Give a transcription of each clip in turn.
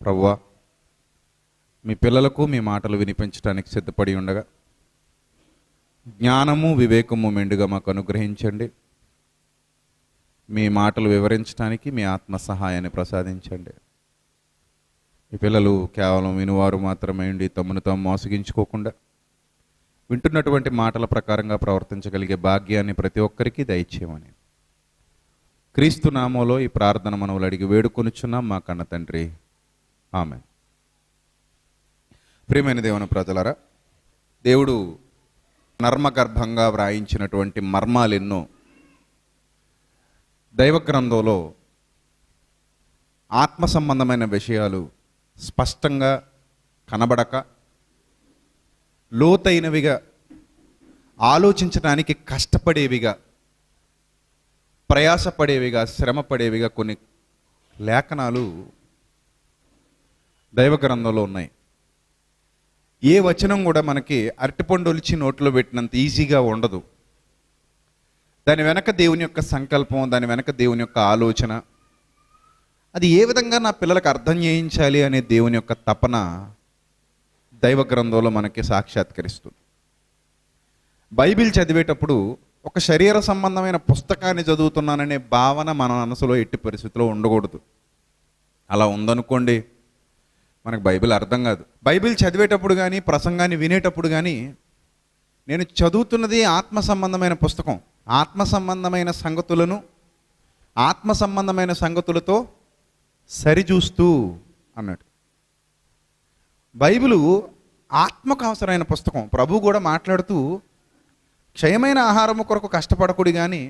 ప్రభువా, మీ పిల్లలకు మీ మాటలు వినిపించడానికి సిద్ధపడి ఉండగా జ్ఞానము వివేకము మెండుగా మాకు అనుగ్రహించండి. మీ మాటలు వివరించడానికి మీ ఆత్మ సహాయాన్ని ప్రసాదించండి. ఈ పిల్లలు కేవలం వినువారు మాత్రమే ఉండి తమను తాము మోసగించుకోకుండా వింటున్నటువంటి మాటల ప్రకారంగా ప్రవర్తించగలిగే భాగ్యాన్ని ప్రతి ఒక్కరికి దయచేయమని క్రీస్తు నామంలో ఈ ప్రార్థన మనవులు అడిగి వేడుకొనుచున్నాం మా కన్న తండ్రి, ఆమేన్. ప్రియమైన దేవుని ప్రజలారా, దేవుడు నర్మగర్భంగా వ్రాయించినటువంటి మర్మాలు ఎన్నో దైవ గ్రంథంలో ఆత్మ సంబంధమైన విషయాలు స్పష్టంగా కనబడక లోతైనవిగా, ఆలోచించడానికి కష్టపడేవిగా, ప్రయాసపడేవిగా, శ్రమపడేవిగా కొన్ని లేఖనాలు దైవ గ్రంథంలో ఉన్నాయి. ఏ వచనం కూడా మనకి అరటిపండు ఒలిచి నోట్లో పెట్టినంత ఈజీగా ఉండదు. దాని వెనక దేవుని యొక్క సంకల్పం, దాని వెనక దేవుని యొక్క ఆలోచన, అది ఏ విధంగా నా పిల్లలకు అర్థం చేయించాలి అనే దేవుని యొక్క తపన దైవ గ్రంథంలో మనకి సాక్షాత్కరిస్తుంది. బైబిల్ చదివేటప్పుడు ఒక శరీర సంబంధమైన పుస్తకాన్ని చదువుతున్నాననే భావన మన మనసులో ఎట్టి పరిస్థితిలో ఉండకూడదు. అలా ఉందనుకోండి, మనకు బైబిల్ అర్థం కాదు. బైబిల్ చదివేటప్పుడు కానీ, ప్రసంగాన్ని వినేటప్పుడు కానీ, నేను చదువుతున్నది ఆత్మ సంబంధమైన పుస్తకం, ఆత్మ సంబంధమైన సంగతులను ఆత్మ సంబంధమైన సంగతులతో సరిచూస్తూ అన్నాడు. బైబిలు ఆత్మకు అవసరమైన పుస్తకం. ప్రభు కూడా మాట్లాడుతూ క్షయమైన ఆహారము కొరకు కష్టపడకుడి కానీ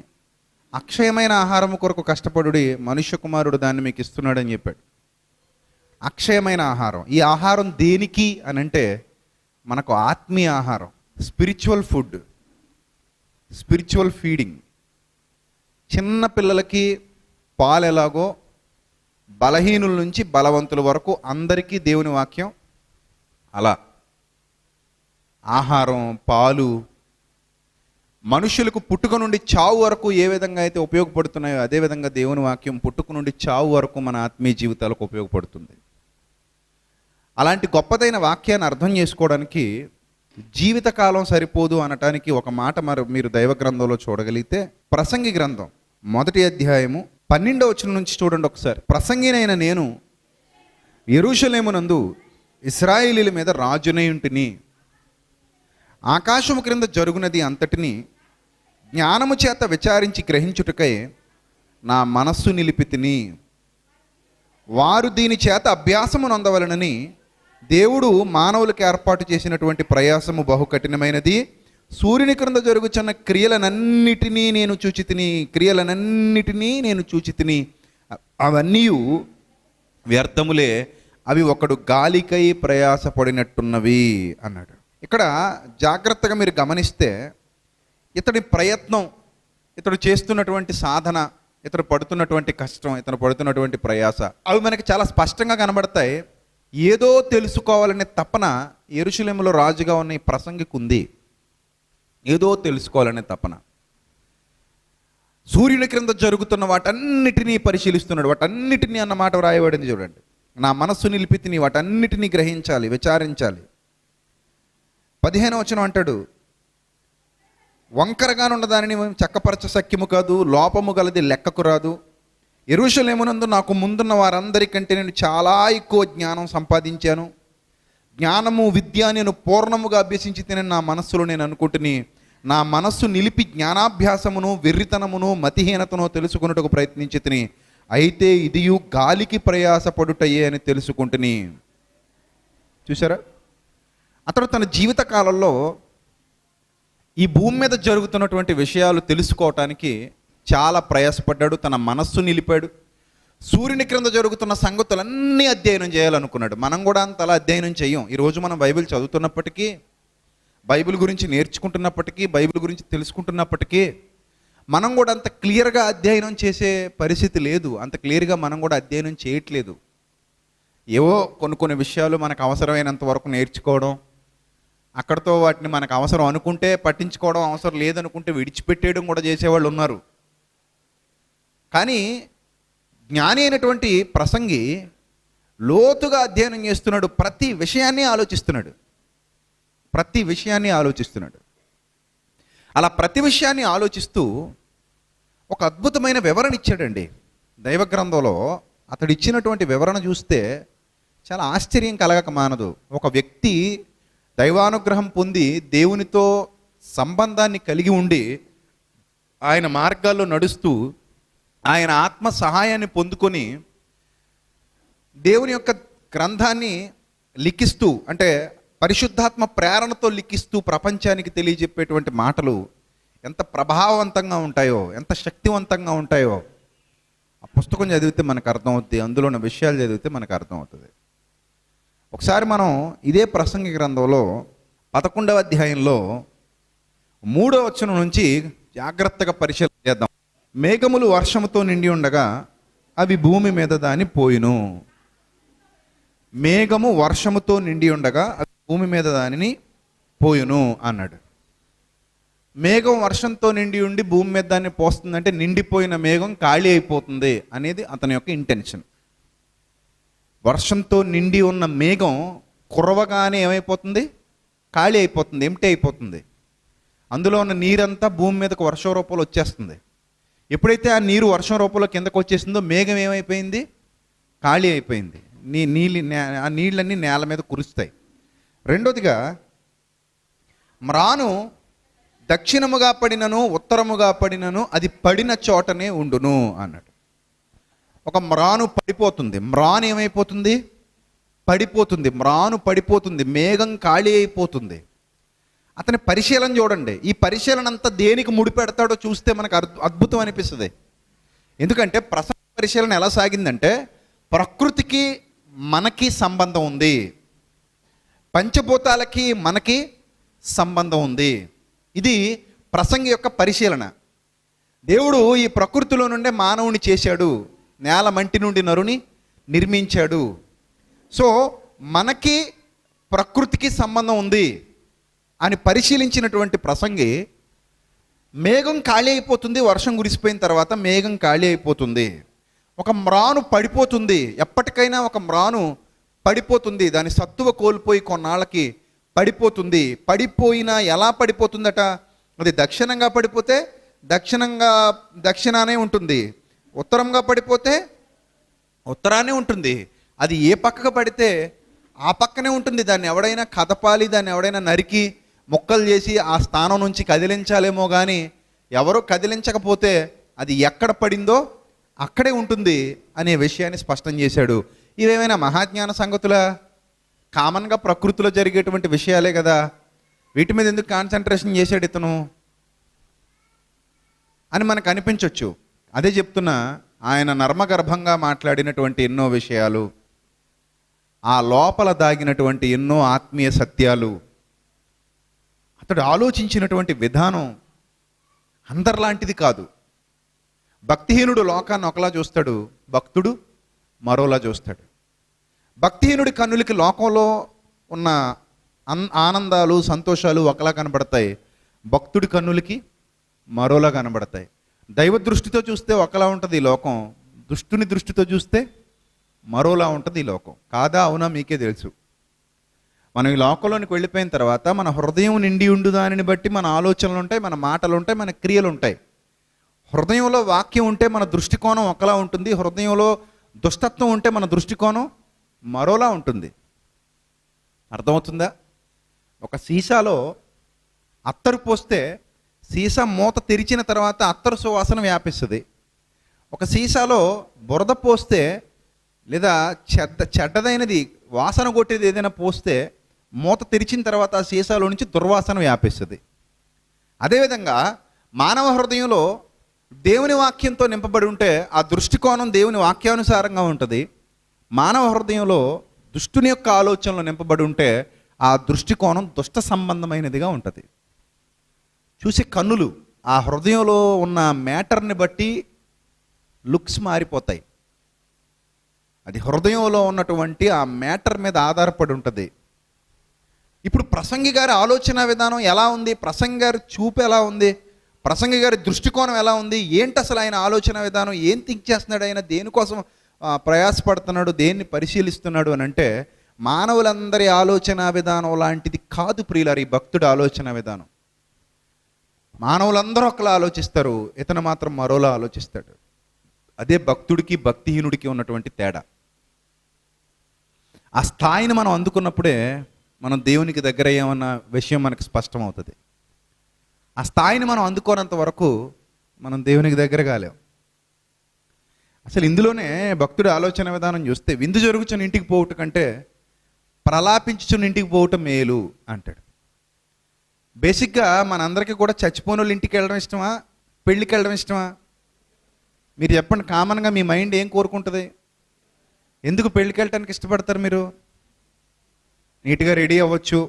అక్షయమైన ఆహారము కొరకు కష్టపడుడి, మనుష్య కుమారుడు దాన్ని మీకు ఇస్తున్నాడని చెప్పాడు. అక్షయమైన ఆహారం, ఈ ఆహారం దేనికి అని అంటే మనకు ఆత్మీయ ఆహారం, స్పిరిచువల్ ఫుడ్, స్పిరిచువల్ ఫీడింగ్. చిన్న పిల్లలకి పాలు ఎలాగో బలహీనుల నుంచి బలవంతుల వరకు అందరికీ దేవుని వాక్యం అలా. ఆహారం, పాలు మనుషులకు పుట్టుక నుండి చావు వరకు ఏ విధంగా అయితే ఉపయోగపడుతున్నాయో అదేవిధంగా దేవుని వాక్యం పుట్టుక నుండి చావు వరకు మన ఆత్మీయ జీవితాలకు ఉపయోగపడుతుంది. అలాంటి గొప్పదైన వాక్యాన్ని అర్థం చేసుకోవడానికి జీవితకాలం సరిపోదు అనటానికి ఒక మాట మీరు దైవ గ్రంథంలో చూడగలిగితే, ప్రసంగి గ్రంథం 1వ అధ్యాయము 12వ వచనం నుంచి చూడండి ఒకసారి. ప్రసంగినైన నేను యెరూషలేమునందు ఇశ్రాయేలీల మీద రాజునై ఉంటిని, ఆకాశము క్రింద జరుగునది అంతటిని జ్ఞానము చేత విచారించి గ్రహించుటకై నా మనస్సు నిలిపితిని. వారు దీని చేత అభ్యాసము నొందవలనని దేవుడు మానవులకు ఏర్పాటు చేసినటువంటి ప్రయాసము బహు కఠినమైనది. సూర్యుని క్రింద జరుగుచున్న క్రియలనన్నిటినీ నేను చూచితిని, అవన్నీ వ్యర్థములే, అవి ఒకడు గాలికై ప్రయాసపడినట్టున్నవి అన్నాడు. ఇక్కడ జాగ్రత్తగా మీరు గమనిస్తే ఇతడి ప్రయత్నం, ఇతడు చేస్తున్నటువంటి సాధన, ఇతడు పడుతున్నటువంటి కష్టం, ఇతను పడుతున్నటువంటి ప్రయాస, అవి మనకి చాలా స్పష్టంగా కనబడతాయి. ఏదో తెలుసుకోవాలనే తపన యెరూషలేములో రాజుగా ఉన్న ఈ ప్రసంగికి ఉంది. ఏదో తెలుసుకోవాలనే తపన. సూర్యుని క్రింద జరుగుతున్న వాటన్నిటినీ పరిశీలిస్తున్నాడు. వాటన్నిటినీ అన్న మాట వ్రాయబడింది చూడండి. నా మనస్సు నిలిపితిని, వాటన్నిటినీ గ్రహించాలి, విచారించాలి. 15వ వచనం అంటాడు, వంకరగానున్న దానిని చక్కపరచ సఖ్యము కాదు, లోపము గలది లెక్కకు రాదు. యెరూషలేమునందు నాకు ముందున్న వారందరికంటే నేను చాలా ఎక్కువ జ్ఞానం సంపాదించాను. జ్ఞానము, విద్య నేను పూర్ణముగా అభ్యసించి తినని నా మనస్సులో నేను అనుకుంటుని, నా మనస్సు నిలిపి జ్ఞానాభ్యాసమును, వెర్రితనమును, మతిహీనతను తెలుసుకున్నట్టుకు ప్రయత్నించి తిని, అయితే ఇదియు గాలికి ప్రయాసపడుటయే అని తెలుసుకుంటుని. చూసారా, అతడు తన జీవిత కాలంలో ఈ భూమి మీద జరుగుతున్నటువంటి విషయాలు తెలుసుకోవటానికి చాలా ప్రయాసపడ్డాడు. తన మనస్సు నిలిపాడు. సూర్యుని క్రింద జరుగుతున్న సంగతులన్నీ అధ్యయనం చేయాలనుకున్నాడు. మనం కూడా అంతలా అధ్యయనం చెయ్యం. ఈరోజు మనం బైబిల్ చదువుతున్నప్పటికీ, బైబిల్ గురించి నేర్చుకుంటున్నప్పటికీ, బైబిల్ గురించి తెలుసుకుంటున్నప్పటికీ మనం కూడా అంత క్లియర్గా అధ్యయనం చేసే పరిస్థితి లేదు. అంత క్లియర్గా మనం కూడా అధ్యయనం చేయట్లేదు. ఏవో కొన్ని విషయాలు మనకు అవసరమైనంత వరకు నేర్చుకోవడం, అక్కడితో వాటిని మనకు అవసరం అనుకుంటే పట్టించుకోవడం, అవసరం లేదనుకుంటే విడిచిపెట్టేయడం కూడా చేసేవాళ్ళు ఉన్నారు. కానీ జ్ఞాని అయినటువంటి ప్రసంగి లోతుగా అధ్యయనం చేస్తున్నాడు. ప్రతి విషయాన్ని ఆలోచిస్తున్నాడు. అలా ప్రతి విషయాన్ని ఆలోచిస్తూ ఒక అద్భుతమైన వివరణ ఇచ్చాడండి దైవ గ్రంథంలో. అతడు ఇచ్చినటువంటి వివరణ చూస్తే చాలా ఆశ్చర్యం కలగక మానదు. ఒక వ్యక్తి దైవానుగ్రహం పొంది దేవునితో సంబంధాన్ని కలిగి ఉండి ఆయన మార్గాల్లో నడుస్తూ ఆయన ఆత్మ సహాయాన్ని పొందుకొని దేవుని యొక్క గ్రంథాన్ని లిఖిస్తూ, అంటే పరిశుద్ధాత్మ ప్రేరణతో లిఖిస్తూ ప్రపంచానికి తెలియజెప్పేటువంటి మాటలు ఎంత ప్రభావవంతంగా ఉంటాయో, ఎంత శక్తివంతంగా ఉంటాయో ఆ పుస్తకం చదివితే మనకు అర్థమవుతుంది. అందులో ఉన్న విషయాలు చదివితే మనకు అర్థమవుతుంది. ఒకసారి మనం ఇదే ప్రసంగి గ్రంథంలో 11వ అధ్యాయంలో 3వ వచనం నుంచి జాగ్రత్తగా పరిశీలన చేద్దాం. మేఘములు వర్షముతో నిండి ఉండగా అవి భూమి మీద దాని పోయిను. మేఘము వర్షముతో నిండి ఉండగా అవి భూమి మీద దానిని పోయును అన్నాడు. మేఘం వర్షంతో నిండి ఉండి భూమి మీద దాన్ని పోస్తుందంటే నిండిపోయిన మేఘం ఖాళీ అయిపోతుంది అనేది అతని యొక్క ఇంటెన్షన్. వర్షంతో నిండి ఉన్న మేఘం కురవగానే ఏమైపోతుంది? ఖాళీ అయిపోతుంది, ఎంప్టీ అయిపోతుంది. అందులో ఉన్న నీరంతా భూమి మీదకు వర్షం రూపంలో వచ్చేస్తుంది. ఎప్పుడైతే ఆ నీరు వర్షం రూపంలో కిందకు వచ్చేసిందో మేఘం ఏమైపోయింది? ఖాళీ అయిపోయింది. ఆ నీళ్ళన్నీ నేల మీద కురుస్తాయి. రెండోదిగా, మ్రాను దక్షిణముగా పడినను ఉత్తరముగా పడినను అది పడిన చోటనే ఉండును అన్నాడు. ఒక మ్రాను పడిపోతుంది. మ్రాను ఏమైపోతుంది? పడిపోతుంది. మ్రాను పడిపోతుంది, మేఘం ఖాళీ అయిపోతుంది. అతని పరిశీలన చూడండి. ఈ పరిశీలన అంతా దేనికి ముడిపెడతాడో చూస్తే మనకు అద్భుతం అనిపిస్తుంది. ఎందుకంటే పరిశీలన ఎలా సాగిందంటే, ప్రకృతికి మనకి సంబంధం ఉంది, పంచభూతాలకి మనకి సంబంధం ఉంది. ఇది ప్రసంగి యొక్క పరిశీలన. దేవుడు ఈ ప్రకృతిలో నుండే మానవుని చేశాడు, నేల మంటి నుండి నరుని నిర్మించాడు. సో మనకి ప్రకృతికి సంబంధం ఉంది అని పరిశీలించినటువంటి ప్రసంగి, మేఘం ఖాళీ అయిపోతుంది, వర్షం కురిసిపోయిన తర్వాత మేఘం ఖాళీ అయిపోతుంది, ఒక మ్రాను పడిపోతుంది. ఎప్పటికైనా ఒక మ్రాను పడిపోతుంది, దాని సత్తువ కోల్పోయి కొన్నాళ్ళకి పడిపోతుంది. పడిపోయినా ఎలా పడిపోతుందట? అది దక్షిణంగా పడిపోతే దక్షిణానే ఉంటుంది, ఉత్తరంగా పడిపోతే ఉత్తరానే ఉంటుంది. అది ఏ పక్కకు పడితే ఆ పక్కనే ఉంటుంది. దాన్ని ఎవడైనా కదపాలి, దాన్ని ఎవడైనా నరికి మొక్కలు చేసి ఆ స్థానం నుంచి కదిలించాలేమో కానీ ఎవరో కదిలించకపోతే అది ఎక్కడ పడిందో అక్కడే ఉంటుంది అనే విషయాన్ని స్పష్టం చేశాడు. ఇవేమైనా మహాజ్ఞాన సంగతులా? కామన్గా ప్రకృతిలో జరిగేటువంటి విషయాలే కదా, వీటి మీద ఎందుకు కాన్సన్ట్రేషన్ చేశాడు ఇతను అని మనకు అనిపించవచ్చు. అదే చెప్తున్నా, ఆయన నర్మగర్భంగా మాట్లాడినటువంటి ఎన్నో విషయాలు, ఆ లోపల దాగినటువంటి ఎన్నో ఆత్మీయ సత్యాలు, అతడు ఆలోచించినటువంటి విధానం అందరిలాంటిది కాదు. భక్తిహీనుడు లోకాన్ని ఒకలా చూస్తాడు, భక్తుడు మరోలా చూస్తాడు. భక్తిహీనుడి కన్నులకి లోకంలో ఉన్న ఆనందాలు సంతోషాలు ఒకలా కనబడతాయి, భక్తుడి కన్నులకి మరోలా కనబడతాయి. దైవ దృష్టితో చూస్తే ఒకలా ఉంటుంది ఈ లోకం, దుష్టుని దృష్టితో చూస్తే మరోలా ఉంటుంది ఈ లోకం. కాదా అవునా మీకే తెలుసు. మనం ఈ లోకంలోనికి వెళ్ళిపోయిన తర్వాత మన హృదయం నిండి ఉండు దానిని బట్టి మన ఆలోచనలు ఉంటాయి, మన మాటలు ఉంటాయి, మన క్రియలు ఉంటాయి. హృదయంలో వాక్యం ఉంటే మన దృష్టికోణం ఒకలా ఉంటుంది, హృదయంలో దుష్టత్వం ఉంటే మన దృష్టికోణం మరోలా ఉంటుంది. అర్థమవుతుందా? ఒక సీసాలో అత్తరు పోస్తే సీసా మూత తెరిచిన తర్వాత అత్తరు సువాసన వ్యాపిస్తుంది. ఒక సీసాలో బురద పోస్తే లేదా చెడ్డదైనది వాసన కొట్టేది ఏదైనా పోస్తే మూత తెరిచిన తర్వాత ఆ సీసాలో నుంచి దుర్వాసన వ్యాపిస్తుంది. అదేవిధంగా మానవ హృదయంలో దేవుని వాక్యంతో నింపబడి ఉంటే ఆ దృష్టికోణం దేవుని వాక్యానుసారంగా ఉంటుంది. మానవ హృదయంలో దుష్టుని యొక్క ఆలోచనలు నింపబడి ఉంటే ఆ దృష్టికోణం దుష్ట సంబంధమైనదిగా ఉంటుంది. చూసే కన్నులు ఆ హృదయంలో ఉన్న మ్యాటర్ని బట్టి లుక్స్ మారిపోతాయి. అది హృదయంలో ఉన్నటువంటి ఆ మ్యాటర్ మీద ఆధారపడి ఉంటుంది. ఇప్పుడు ప్రసంగి గారి ఆలోచన విధానం ఎలా ఉంది, ప్రసంగి గారి చూపు ఎలా ఉంది, ప్రసంగి గారి దృష్టికోణం ఎలా ఉంది, ఏంటి అసలు ఆయన ఆలోచన విధానం, ఏం థింక్ చేస్తున్నాడు ఆయన, దేనికోసం ప్రయాసపడుతున్నాడు, దేన్ని పరిశీలిస్తున్నాడు అని అంటే మానవులందరి ఆలోచన విధానం లాంటిది కాదు ప్రియులారు ఈ భక్తుడి ఆలోచన విధానం. మానవులందరూ ఒకలా ఆలోచిస్తారు, ఇతను మాత్రం మరోలా ఆలోచిస్తాడు. అదే భక్తుడికి భక్తిహీనుడికి ఉన్నటువంటి తేడా. ఆ స్థాయిని మనం అందుకున్నప్పుడే మనం దేవునికి దగ్గర అయ్యామన్న విషయం మనకు స్పష్టమవుతుంది. ఆ స్థాయిని మనం అందుకోనంత వరకు మనం దేవునికి దగ్గర కాలేం. అసలు ఇందులోనే భక్తుడి ఆలోచన విధానం చూస్తే విందు జరుగుచున్న ఇంటికి పోవటం కంటే ప్రలాపించుచున్న ఇంటికి పోవటం మేలు అంటాడు. బేసిక్గా మనందరికీ కూడా చచ్చిపోయిన వాళ్ళ ఇంటికి వెళ్ళడం ఇష్టమా, పెళ్ళికి వెళ్ళడం ఇష్టమా? మీరు చెప్పండి, కామన్గా మీ మైండ్ ఏం కోరుకుంటుంది? ఎందుకు పెళ్ళికి వెళ్ళటానికి ఇష్టపడతారు మీరు? నీట్గా రెడీ అవ్వచ్చు,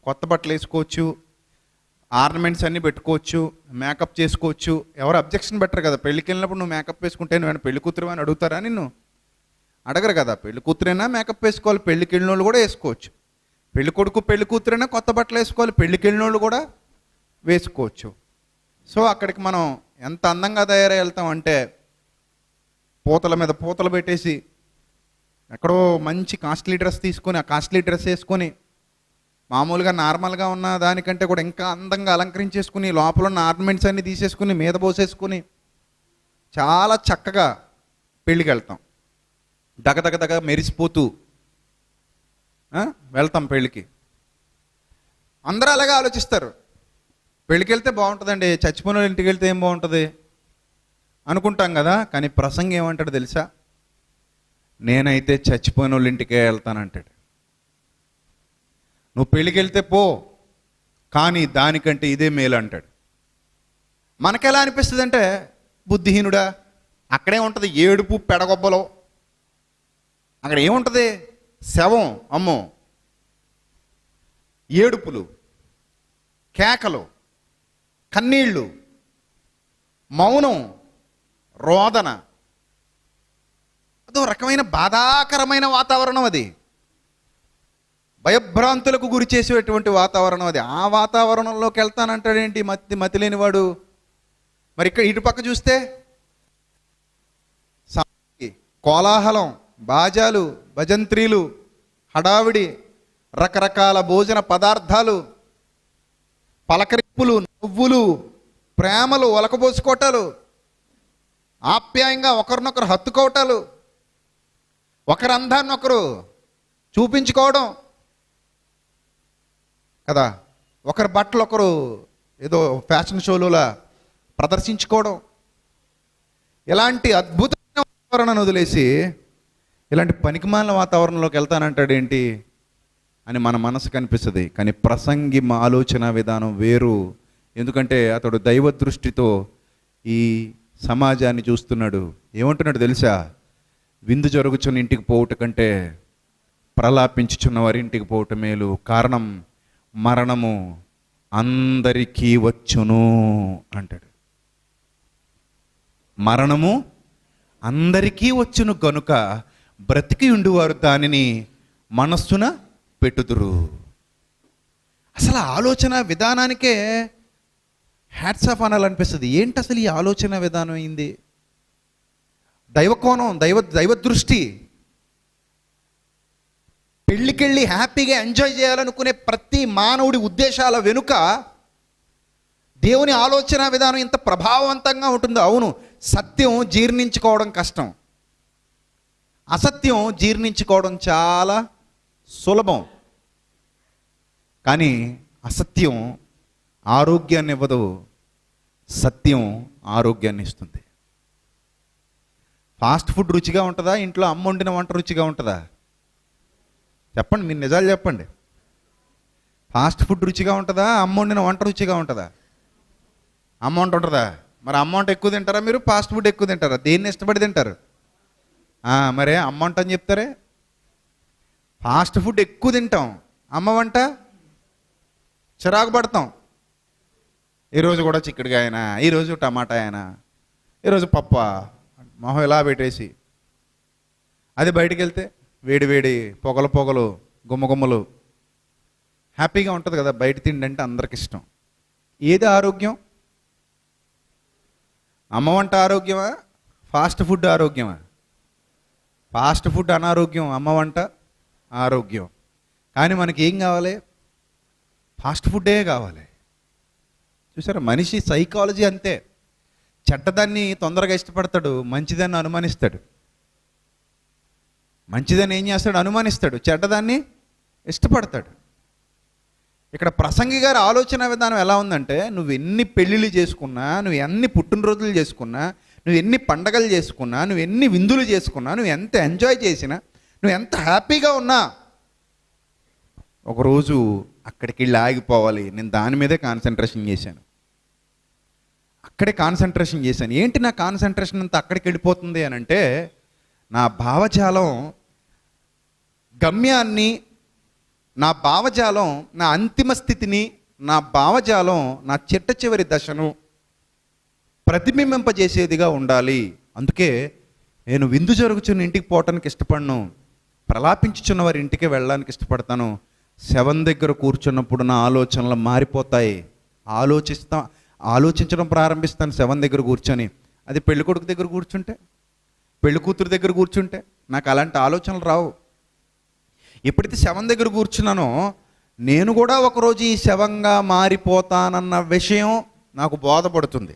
కొత్త బట్టలు వేసుకోవచ్చు, ఆర్నమెంట్స్ అన్నీ పెట్టుకోవచ్చు, మేకప్ చేసుకోవచ్చు. ఎవరు అబ్జెక్షన్ పెట్టరు కదా. పెళ్ళికి వెళ్ళినప్పుడు నువ్వు మేకప్ వేసుకుంటే నువ్వు పెళ్లి కూతురు అని అడుగుతారా? నిన్ను అడగరు కదా. పెళ్లి కూతురైనా మేకప్ వేసుకోవాలి, పెళ్ళికి వెళ్ళిన వాళ్ళు కూడా వేసుకోవచ్చు. పెళ్లి కొడుకు పెళ్లి కూతురైనా కొత్త బట్టలు వేసుకోవాలి, పెళ్ళికి వెళ్ళిన వాళ్ళు కూడా వేసుకోవచ్చు. సో అక్కడికి మనం ఎంత అందంగా తయారై వెళ్తాం అంటే పూతల మీద పూతలు పెట్టేసి ఎక్కడో మంచి కాస్ట్లీ డ్రెస్ తీసుకొని ఆ కాస్ట్లీ డ్రెస్ వేసుకొని మామూలుగా నార్మల్గా ఉన్న దానికంటే కూడా ఇంకా అందంగా అలంకరించేసుకుని లోపల ఉన్న ఆర్నమెంట్స్ అన్నీ తీసేసుకుని మీద పోసేసుకుని చాలా చక్కగా పెళ్ళికి వెళ్తాం. దగదగదగ మెరిసిపోతూ వెళ్తాం పెళ్ళికి. అందరూ అలాగే ఆలోచిస్తారు. పెళ్ళికి వెళ్తే బాగుంటుందండి, చచ్చిపోయిన వాళ్ళ ఇంటికి వెళ్తే ఏం బాగుంటుంది అనుకుంటాం కదా. కానీ ప్రసంగం ఏమంటాడు తెలుసా? నేనైతే చచ్చిపోయిన వాళ్ళ ఇంటికే వెళ్తానంటాడు. నువ్వు పెళ్ళికి వెళ్తే పో, కానీ దానికంటే ఇదే మేలు అంటాడు. మనకెలా అనిపిస్తుంది అంటే, బుద్ధిహీనుడా, అక్కడే ఉంటుంది ఏడుపు పెడగొబ్బలో, అక్కడ ఏముంటుంది? శవం, అమ్మో, ఏడుపులు, కేకలు, కన్నీళ్ళు, మౌనం, రోదన, అదో రకమైన బాధాకరమైన వాతావరణం అది. భయభ్రాంతులకు గురి చేసేటువంటి వాతావరణం అది. ఆ వాతావరణంలోకి వెళ్తానంటాడేంటి మతి లేనివాడు? మరి ఇక్కడ ఇటు పక్క చూస్తే కోలాహలం, బాజాలు, భజంత్రీలు, హడావిడి, రకరకాల భోజన పదార్థాలు, పలకరింపులు, నవ్వులు, ప్రేమలు, ఒలకబోసుకోవటాలు, ఆప్యాయంగా ఒకరినొకరు హత్తుకోవటాలు, ఒకరి అందాన్ని ఒకరు చూపించుకోవడం కదా, ఒకరి బట్టలు ఒకరు ఏదో ఫ్యాషన్ షోలులా ప్రదర్శించుకోవడం. ఇలాంటి అద్భుతమైన వాతావరణాన్ని వదిలేసి ఇలాంటి పనికిమాలిన వాతావరణంలోకి వెళ్తానంటాడేంటి అని మన మనసు కనిపిస్తుంది. కానీ ప్రసంగి ఆలోచన విధానం వేరు. ఎందుకంటే అతడు దైవ దృష్టితో ఈ సమాజాన్ని చూస్తున్నాడు. ఏమంటున్నాడు తెలుసా? విందు జరుగుచున్న ఇంటికి పోవటం కంటే ప్రలాపించుచున్న వారి ఇంటికి పోవటం మేలు. కారణం, మరణము అందరికీ వచ్చును అంటాడు. మరణము అందరికీ వచ్చును గనుక బ్రతికి ఉండువారు దానిని మనస్సున పెట్టుదురు. అసలు ఆలోచన విధానానికే హ్యాట్స్ ఆఫ్ అనాలనిపిస్తుంది. ఏంటి అసలు ఈ ఆలోచన విధానం అయింది? దైవకోణం, దైవ దృష్టి. పెళ్ళికెళ్ళి హ్యాపీగా ఎంజాయ్ చేయాలనుకునే ప్రతి మానవుడి ఉద్దేశాల వెనుక దేవుని ఆలోచన విధానం ఇంత ప్రభావవంతంగా ఉంటుంది. అవును, సత్యం జీర్ణించుకోవడం కష్టం, అసత్యం జీర్ణించుకోవడం చాలా సులభం. కానీ అసత్యం ఆరోగ్యాన్ని ఇవ్వదు, సత్యం ఆరోగ్యాన్ని ఇస్తుంది. ఫాస్ట్ ఫుడ్ రుచిగా ఉంటుందా, ఇంట్లో అమ్మ వండిన వంట రుచిగా ఉంటుందా? చెప్పండి, మీరు నిజాలు చెప్పండి. ఫాస్ట్ ఫుడ్ రుచిగా ఉంటుందా, అమ్మ వండిన వంట రుచిగా ఉంటుందా? అమ్మ వంట ఉంటుందా? మరి అమ్మ వంట ఎక్కువ తింటారా మీరు, ఫాస్ట్ ఫుడ్ ఎక్కువ తింటారా? దేన్ని ఇష్టపడి తింటారు? మరే అమ్మ వంట అని చెప్తారే. ఫాస్ట్ ఫుడ్ ఎక్కువ తింటాం, అమ్మ వంట చిరాకు పడతాం. ఈరోజు కూడా చిక్కుడుగా అయినా, ఈరోజు టమాటా అయినా, ఈరోజు పప్ప మొహం ఇలా పెట్టేసి. అది బయటికి వెళ్తే వేడి వేడి పొగలు గుమ్మగుమ్మలు, హ్యాపీగా ఉంటుంది కదా. బయట తిండి అంటే అందరికి ఇష్టం. ఏది ఆరోగ్యం? అమ్మ వంట ఆరోగ్యమా, ఫాస్ట్ ఫుడ్ ఆరోగ్యమా? ఫాస్ట్ ఫుడ్ అనారోగ్యం, అమ్మ వంట ఆరోగ్యం. కానీ మనకి ఏం కావాలి? ఫాస్ట్ ఫుడ్డే కావాలి. చూసారా, మనిషి సైకాలజీ అంతే. చెడ్డదాన్ని తొందరగా ఇష్టపడతాడు, మంచిదాన్ని అనుమానిస్తాడు. మంచిదాన్ని ఏం చేస్తాడు? అనుమానిస్తాడు. చెడ్డదాన్ని ఇష్టపడతాడు. ఇక్కడ ప్రసంగి గారి ఆలోచన విధానం ఎలా ఉందంటే, నువ్వు ఎన్ని పెళ్ళిళ్ళు చేసుకున్నా, నువ్వు ఎన్ని పుట్టినరోజులు చేసుకున్నా, నువ్వు ఎన్ని పండగలు చేసుకున్నా, నువ్వు ఎన్ని విందులు చేసుకున్నా, నువ్వు ఎంత ఎంజాయ్ చేసినా, నువ్వు ఎంత హ్యాపీగా ఉన్నా, ఒకరోజు అక్కడికి వెళ్ళి ఆగిపోవాలి. నేను దాని మీదే కాన్సన్ట్రేషన్ చేశాను, అక్కడే కాన్సన్ట్రేషన్ చేశాను. ఏంటి నా కాన్సన్ట్రేషన్ అంతా అక్కడికి వెళ్ళిపోతుంది అని అంటే, నా భావజాలం గమ్యాన్ని, నా భావజాలం నా అంతిమ స్థితిని, నా భావజాలం నా చిట్ట చివరి దశను ప్రతిబింబింపజేసేదిగా ఉండాలి. అందుకే నేను విందు జరుగుచున్న ఇంటికి పోవటానికి ఇష్టపడను, ప్రలాపించుచున్న వారి ఇంటికి వెళ్ళడానికి ఇష్టపడతాను. శవం దగ్గర కూర్చున్నప్పుడు నా ఆలోచనలు మారిపోతాయి. ఆలోచించడం ప్రారంభిస్తాను శవం దగ్గర కూర్చొని. అది పెళ్ళికొడుకు దగ్గర కూర్చుంటే, పెళ్లి కూతురు దగ్గర కూర్చుంటే నాకు అలాంటి ఆలోచనలు రావు. ఎప్పుడైతే శవం దగ్గర కూర్చున్నానో, నేను కూడా ఒకరోజు ఈ శవంగా మారిపోతానన్న విషయం నాకు బోధపడుతుంది.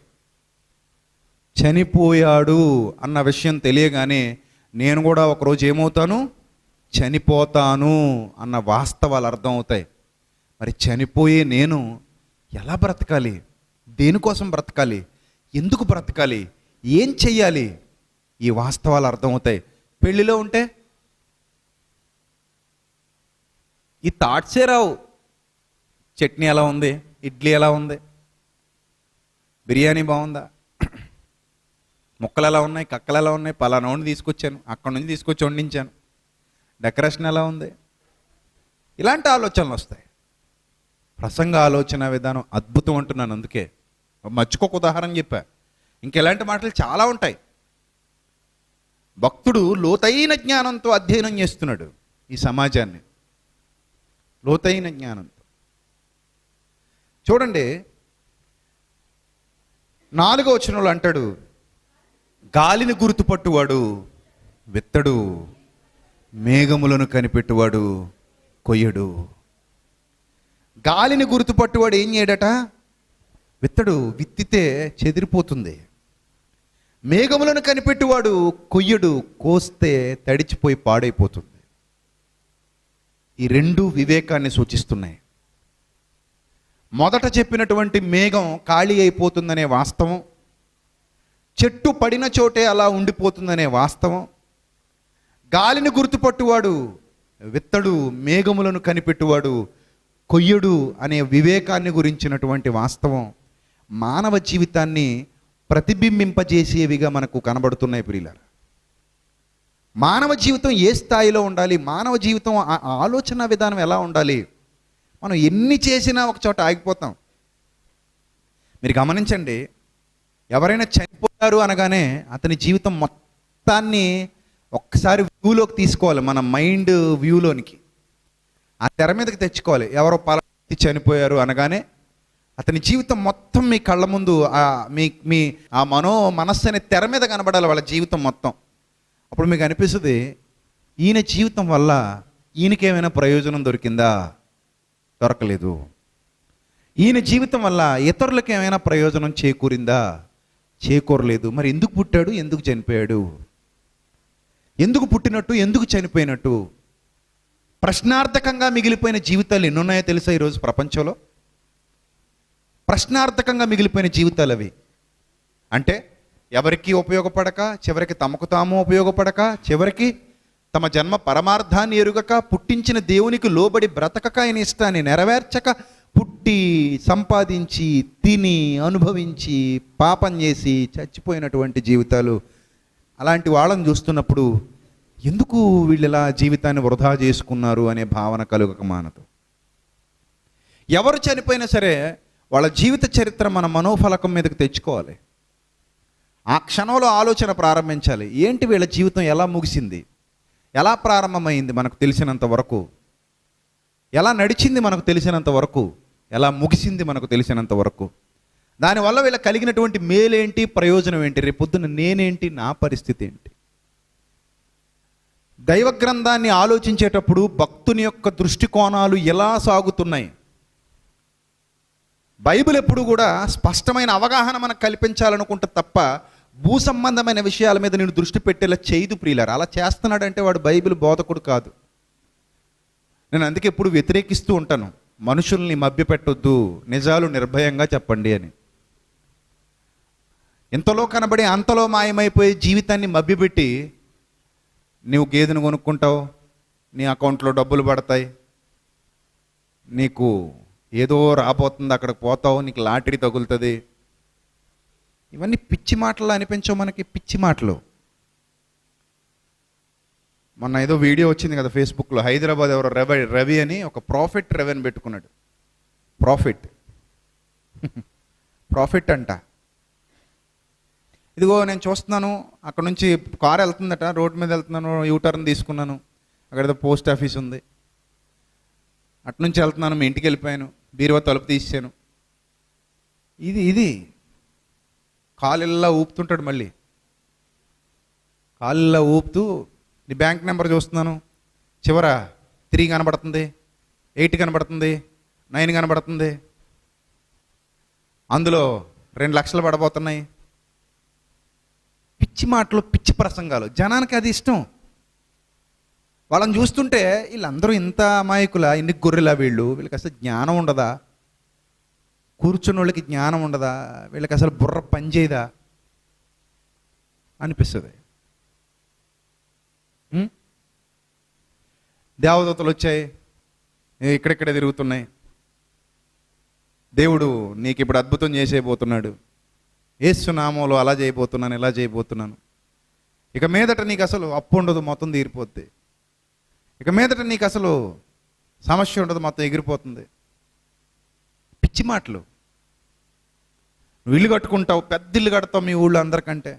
చనిపోయాడు అన్న విషయం తెలియగానే నేను కూడా ఒకరోజు ఏమవుతాను? చనిపోతాను అన్న వాస్తవాలు అర్థమవుతాయి. మరి చనిపోయే నేను ఎలా బ్రతకాలి? దేనికోసం బ్రతకాలి? ఎందుకు బ్రతకాలి? ఏం చెయ్యాలి? ఈ వాస్తవాలు అర్థమవుతాయి. పెళ్ళిలో ఉంటే ఈ థాట్సే రావు. చట్నీ ఎలా ఉంది, ఇడ్లీ ఎలా ఉంది, బిర్యానీ బాగుందా, ముక్కలు ఎలా ఉన్నాయి, కక్కలు ఎలా ఉన్నాయి, పలానా వండి తీసుకొచ్చాను, అక్కడి నుంచి తీసుకొచ్చి వండించాను, డెకరేషన్ ఎలా ఉంది, ఇలాంటి ఆలోచనలు వస్తాయి. ప్రసంగ ఆలోచన విధానం అద్భుతం అంటున్నాను. అందుకే మర్చిపోక ఉదాహరణ చెప్పా. ఇంకెలాంటి మాటలు చాలా ఉంటాయి. భక్తుడు లోతైన జ్ఞానంతో అధ్యయనం చేస్తున్నాడు ఈ సమాజాన్ని, లోతైన జ్ఞానంతో. చూడండి, 4వ వచనంలో అంటాడు, గాలిని గుర్తుపట్టువాడు విత్తడు, మేఘములను కనిపెట్టువాడు కొయ్యడు. గాలిని గుర్తుపట్టువాడు ఏం చేయడట? విత్తడు. విత్తితే చెదిరిపోతుంది. మేఘములను కనిపెట్టువాడు కొయ్యడు, కోస్తే తడిచిపోయి పాడైపోతుంది. ఈ రెండు వివేకాన్ని సూచిస్తున్నాయి. మొదట చెప్పినటువంటి మేఘం ఖాళీ అయిపోతుందనే వాస్తవం, చెట్టు పడిన చోటే అలా ఉండిపోతుందనే వాస్తవం, గాలిని గుర్తుపట్టువాడు విత్తడు, మేఘములను కనిపెట్టువాడు కొయ్యడు అనే వివేకాన్ని గురించినటువంటి వాస్తవం మానవ జీవితాన్ని ప్రతిబింబింపజేసేవిగా మనకు కనబడుతున్నాయి ప్రియులారా. మానవ జీవితం ఏ స్థాయిలో ఉండాలి, మానవ జీవితం ఆలోచన విధానం ఎలా ఉండాలి? మనం ఎన్ని చేసినా ఒక చోట ఆగిపోతాం. మీరు గమనించండి, ఎవరైనా చనిపోయారు అనగానే అతని జీవితం మొత్తాన్ని ఒక్కసారి వ్యూలోకి తీసుకోవాలి, మన మైండ్ వ్యూలోనికి, ఆ తెర మీదకి తెచ్చుకోవాలి. ఎవరో పలానా చనిపోయారు అనగానే అతని జీవితం మొత్తం మీ కళ్ళ ముందు మీ ఆ మనస్సు అనే తెర మీద కనబడాలి, వాళ్ళ జీవితం మొత్తం. అప్పుడు మీకు అనిపిస్తుంది, ఈయన జీవితం వల్ల ఈయనకేమైనా ప్రయోజనం దొరికిందా? దొరకలేదు. ఈయన జీవితం వల్ల ఇతరులకు ఏమైనా ప్రయోజనం చేకూరిందా? చేకూరలేదు. మరి ఎందుకు పుట్టాడు, ఎందుకు చనిపోయాడు? ఎందుకు పుట్టినట్టు, ఎందుకు చనిపోయినట్టు? ప్రశ్నార్థకంగా మిగిలిపోయిన జీవితాలు ఎన్నున్నాయో తెలుసా ఈరోజు ప్రపంచంలో? ప్రశ్నార్థకంగా మిగిలిపోయిన జీవితాలు అవి. అంటే ఎవరికి ఉపయోగపడక, చివరికి తమకు తాము ఉపయోగపడక, చివరికి తమ జన్మ పరమార్థాన్ని ఎరుగక, పుట్టించిన దేవునికి లోబడి బ్రతకక, ఆయన ఇష్టాన్ని నెరవేర్చక, పుట్టి సంపాదించి తిని అనుభవించి పాపం చేసి చచ్చిపోయినటువంటి జీవితాలు. అలాంటి వాళ్ళని చూస్తున్నప్పుడు ఎందుకు వీళ్ళు ఇలా జీవితాన్ని వృధా చేసుకున్నారు అనే భావన కలుగక మానదు. ఎవరు చనిపోయినా సరే వాళ్ళ జీవిత చరిత్ర మన మనోఫలకం మీదకి తెచ్చుకోవాలి. ఆ క్షణంలో ఆలోచన ప్రారంభించాలి. ఏంటి వీళ్ళ జీవితం ఎలా ముగిసింది, ఎలా ప్రారంభమైంది మనకు తెలిసినంత వరకు, ఎలా నడిచింది మనకు తెలిసినంత వరకు, ఎలా ముగిసింది మనకు తెలిసినంత వరకు, దానివల్ల వీళ్ళకి కలిగినటువంటి మేలేంటి, ప్రయోజనం ఏంటి, రేపొద్దున నేనేంటి, నా పరిస్థితి ఏంటి. దైవ గ్రంథాన్ని ఆలోచించేటప్పుడు భక్తుని యొక్క దృష్టికోణాలు ఎలా సాగుతున్నాయి? బైబిల్ ఎప్పుడు కూడా స్పష్టమైన అవగాహన మనకు కల్పించాలనుకుంటే తప్ప భూ సంబంధమైన విషయాల మీద నేను దృష్టి పెట్టేలా చేయదు ప్రియులారా. అలా చేస్తున్నాడంటే వాడు బైబిల్ బోధకుడు కాదు. నేను అందుకే ఎప్పుడు వ్యతిరేకిస్తూ ఉంటాను, మనుషుల్ని మభ్యపెట్టొద్దు, నిజాలు నిర్భయంగా చెప్పండి అని. ఇంతలో కనబడి అంతలో మాయమైపోయే జీవితాన్ని మభ్యపెట్టి నీవు గేదెను కొనుక్కుంటావు, నీ అకౌంట్లో డబ్బులు పడతాయి, నీకు ఏదో రాబోతుంది, అక్కడికి పోతావు, నీకు లాటరీ తగులుతుంది, ఇవన్నీ పిచ్చి మాటలు అనిపించవు మనకి, పిచ్చి మాటలు. మొన్న ఏదో వీడియో వచ్చింది కదా ఫేస్బుక్లో, హైదరాబాద్ ఎవరో రవి అని ఒక ప్రాఫిట్ రెవెన్ పెట్టుకున్నాడు. ప్రాఫిట్ అంట. ఇదిగో నేను చూస్తున్నాను, అక్కడ నుంచి కారు వెళ్తుందట, రోడ్డు మీద వెళ్తున్నాను, యూటర్న్ తీసుకున్నాను, అక్కడ ఏదో పోస్ట్ ఆఫీస్ ఉంది, అటు నుంచి వెళ్తున్నాను, మీ ఇంటికి వెళ్ళిపోయాను, బీరువా తలుపు తీసాను. ఇది కాళ్ళెల్లా ఊపుతుంటాడు. మళ్ళీ కాళ్ళెల్లా ఊపుతూ నీ బ్యాంక్ నెంబర్ చూస్తున్నాను, చివర 3 కనబడుతుంది, 8 కనబడుతుంది, 9 కనబడుతుంది, అందులో 2 లక్షలు పడబోతున్నాయి. పిచ్చి మాటలు, పిచ్చి ప్రసంగాలు. జనానికి అది ఇష్టం. వాళ్ళని చూస్తుంటే వీళ్ళందరూ ఇంత అమాయకులా, ఇన్ని గొర్రెలా, వీళ్ళకి అసలు జ్ఞానం ఉండదా? కూర్చున్న వాళ్ళకి జ్ఞానం ఉండదా? వీళ్ళకి అసలు బుర్ర పనిచేయదా అనిపిస్తుంది. దేవదూతలు వచ్చాయి, ఇక్కడెక్కడే తిరుగుతున్నాయి, దేవుడు నీకు ఇప్పుడు అద్భుతం చేసేయబోతున్నాడు, యేసు నామంలో అలా చేయబోతున్నాను, ఇలా చేయబోతున్నాను, ఇక మీదట నీకు అసలు అప్పు ఉండదు, మొత్తం తీరిపోద్ది, ఇక మీదట నీకు అసలు సమస్య ఉండదు, మొత్తం ఎగిరిపోతుంది. పిచ్చి మాటలు. నువ్వు ఇల్లు కట్టుకుంటావు, పెద్ద ఇల్లు కడతావు మీ ఊళ్ళో అందరికంటే.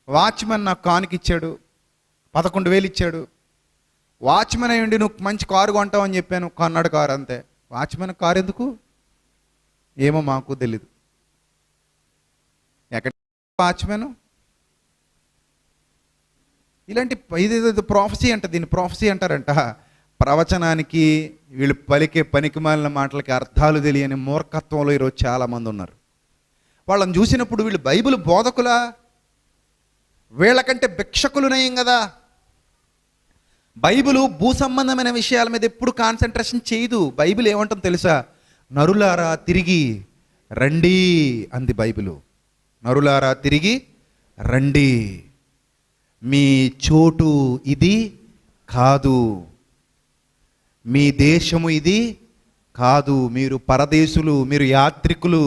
వాచ్మెన్ నాకు కానుక ఇచ్చాడు, 11,000 ఇచ్చాడు. వాచ్మెన్ అయ్యండి నువ్వు మంచి కారు కొంటావు అని చెప్పాను, కొన్నాడు కారు, అంతే. వాచ్మెన్ కారు ఎందుకు? ఏమో మాకు తెలీదు. ఎక్కడ వాచ్మెన్? ఇలాంటి ఇది ప్రాఫెసీ అంట, దీన్ని ప్రాఫెసీ అంటారంట. ప్రవచనానికి వీళ్ళు పలికే పనికిమాలిన మాటలకి అర్థాలు తెలియని మూర్ఖత్వంలో ఈరోజు చాలామంది ఉన్నారు. వాళ్ళని చూసినప్పుడు వీళ్ళు బైబిల్ బోధకులా? వీళ్ళకంటే భిక్షకులు నయం కదా. బైబిలు భూ సంబంధమైన విషయాల మీద ఎప్పుడు కాన్సన్ట్రేషన్ చేయదు. బైబిల్ ఏమంటుంది తెలుసా? నరులారా తిరిగి రండి అంది బైబిలు. నరులారా తిరిగి రండి, మీ చోటు ఇది కాదు, మీ దేశము ఇది కాదు, మీరు పరదేశులు, మీరు యాత్రికులు,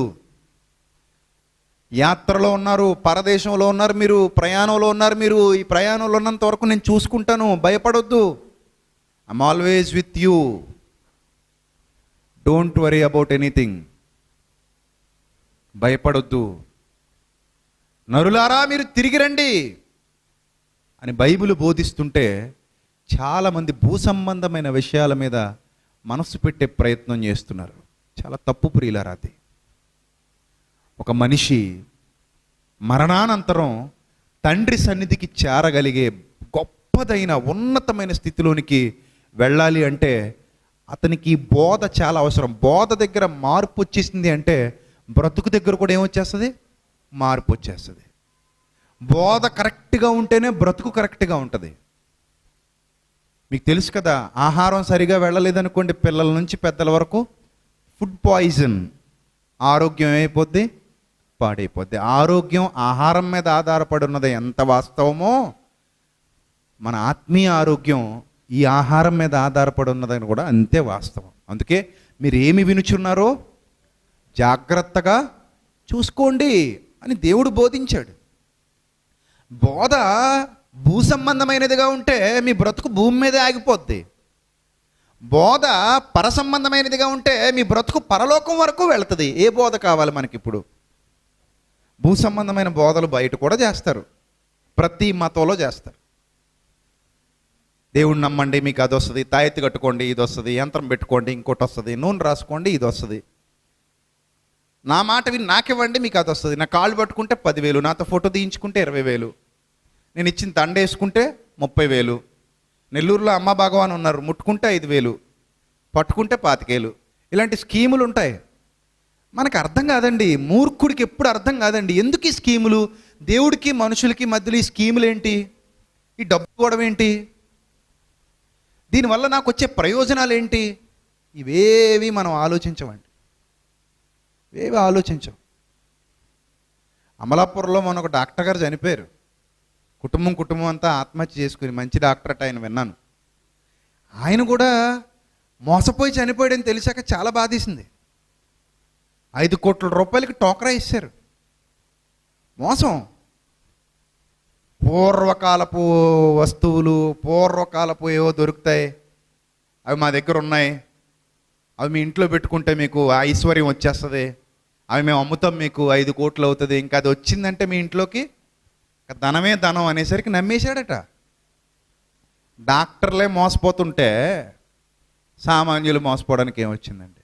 యాత్రలో ఉన్నారు, పరదేశంలో ఉన్నారు, మీరు ప్రయాణంలో ఉన్నారు. మీరు ఈ ప్రయాణంలో ఉన్నంత వరకు నేను చూసుకుంటాను, భయపడొద్దు. I'm always with you, don't worry about anything. భయపడొద్దు, నరులారా మీరు తిరిగి రండి అని బైబిల్ బోధిస్తుంటే చాలామంది భూ సంబంధమైన విషయాల మీద మనసు పెట్టే ప్రయత్నం చేస్తున్నారు. చాలా తప్పు ప్రియులారా. అది ఒక మనిషి మరణానంతరం తండ్రి సన్నిధికి చేరగలిగే గొప్పదైన ఉన్నతమైన స్థితిలోనికి వెళ్ళాలి అంటే అతనికి బోధ చాలా అవసరం. బోధ దగ్గర మార్పు వచ్చేసింది అంటే బ్రతుకు దగ్గర కూడా ఏమొచ్చేస్తుంది? మార్పు వచ్చేస్తుంది. బోధ కరెక్ట్గా ఉంటేనే బ్రతుకు కరెక్ట్గా ఉంటుంది. మీకు తెలుసు కదా, ఆహారం సరిగా వెళ్ళలేదనుకోండి, పిల్లల నుంచి పెద్దల వరకు ఫుడ్ పాయిజన్, ఆరోగ్యం ఏమైపోద్ది? పాడైపోద్ది. ఆరోగ్యం ఆహారం మీద ఆధారపడి ఉన్నది ఎంత వాస్తవమో, మన ఆత్మీయ ఆరోగ్యం ఈ ఆహారం మీద ఆధారపడి ఉన్నదని కూడా అంతే వాస్తవం. అందుకే మీరు ఏమి వినుచున్నారో జాగ్రత్తగా చూసుకోండి అని దేవుడు బోధించాడు. బోధ భూ సంబంధమైనదిగా ఉంటే మీ బ్రతుకు భూమి మీదే ఆగిపోద్ది. బోధ పర సంబంధమైనదిగా ఉంటే మీ బ్రతుకు పరలోకం వరకు వెళుతుంది. ఏ బోధ కావాలి మనకి ఇప్పుడు? భూ సంబంధమైన బోధలు బయట కూడా చేస్తారు, ప్రతి మతంలో చేస్తారు. దేవుణ్ణి నమ్మండి మీకు అది వస్తుంది, తాయెత్తు కట్టుకోండి ఇది వస్తుంది, యంత్రం పెట్టుకోండి ఇంకోటి వస్తుంది, నూనె రాసుకోండి ఇది వస్తుంది, నా మాట విని నాకివ్వండి మీకు అది వస్తుంది, నా కాళ్ళు పట్టుకుంటే 10,000, నాతో ఫోటో తీయించుకుంటే 20,000, నేను ఇచ్చిన దండ వేసుకుంటే 30,000. నెల్లూరులో అమ్మ భగవాన్ ఉన్నారు, ముట్టుకుంటే 5,000, పట్టుకుంటే 25,000. ఇలాంటి స్కీములు ఉంటాయి. మనకు అర్థం కాదండి, మూర్ఖుడికి ఎప్పుడు అర్థం కాదండి. ఎందుకు ఈ స్కీములు? దేవుడికి మనుషులకి మధ్యలో ఈ స్కీములు ఏంటి? ఈ డబ్బు గొడవ ఏంటి? దీనివల్ల నాకు వచ్చే ప్రయోజనాలు ఏంటి? ఇవేవి మనం ఆలోచించమండి, ఇవేవి ఆలోచించం. అమలాపురంలో మన ఒక డాక్టర్ గారు చనిపోయారు. కుటుంబం అంతా ఆత్మహత్య చేసుకుని, మంచి డాక్టర్ అట ఆయన, విన్నాను. ఆయన కూడా మోసపోయి చనిపోయాడని తెలిసాక చాలా బాధేసింది. 5 కోట్ల రూపాయలకి టోకరా ఇచ్చారు. మోసం. పూర్వకాలపు వస్తువులు, పూర్వకాలపు ఏవో దొరుకుతాయి, అవి మా దగ్గర ఉన్నాయి, అవి మీ ఇంట్లో పెట్టుకుంటే మీకు ఐశ్వర్యం వచ్చేస్తుంది, అవి మేము అమ్ముతాం, మీకు 5 కోట్లు అవుతుంది, ఇంకా అది వచ్చిందంటే మీ ఇంట్లోకి ధనమే ధనం అనేసరికి నమ్మేశాడట. డాక్టర్లే మోసపోతుంటే సామాన్యులు మోసపోవడానికి ఏమొచ్చిందండి?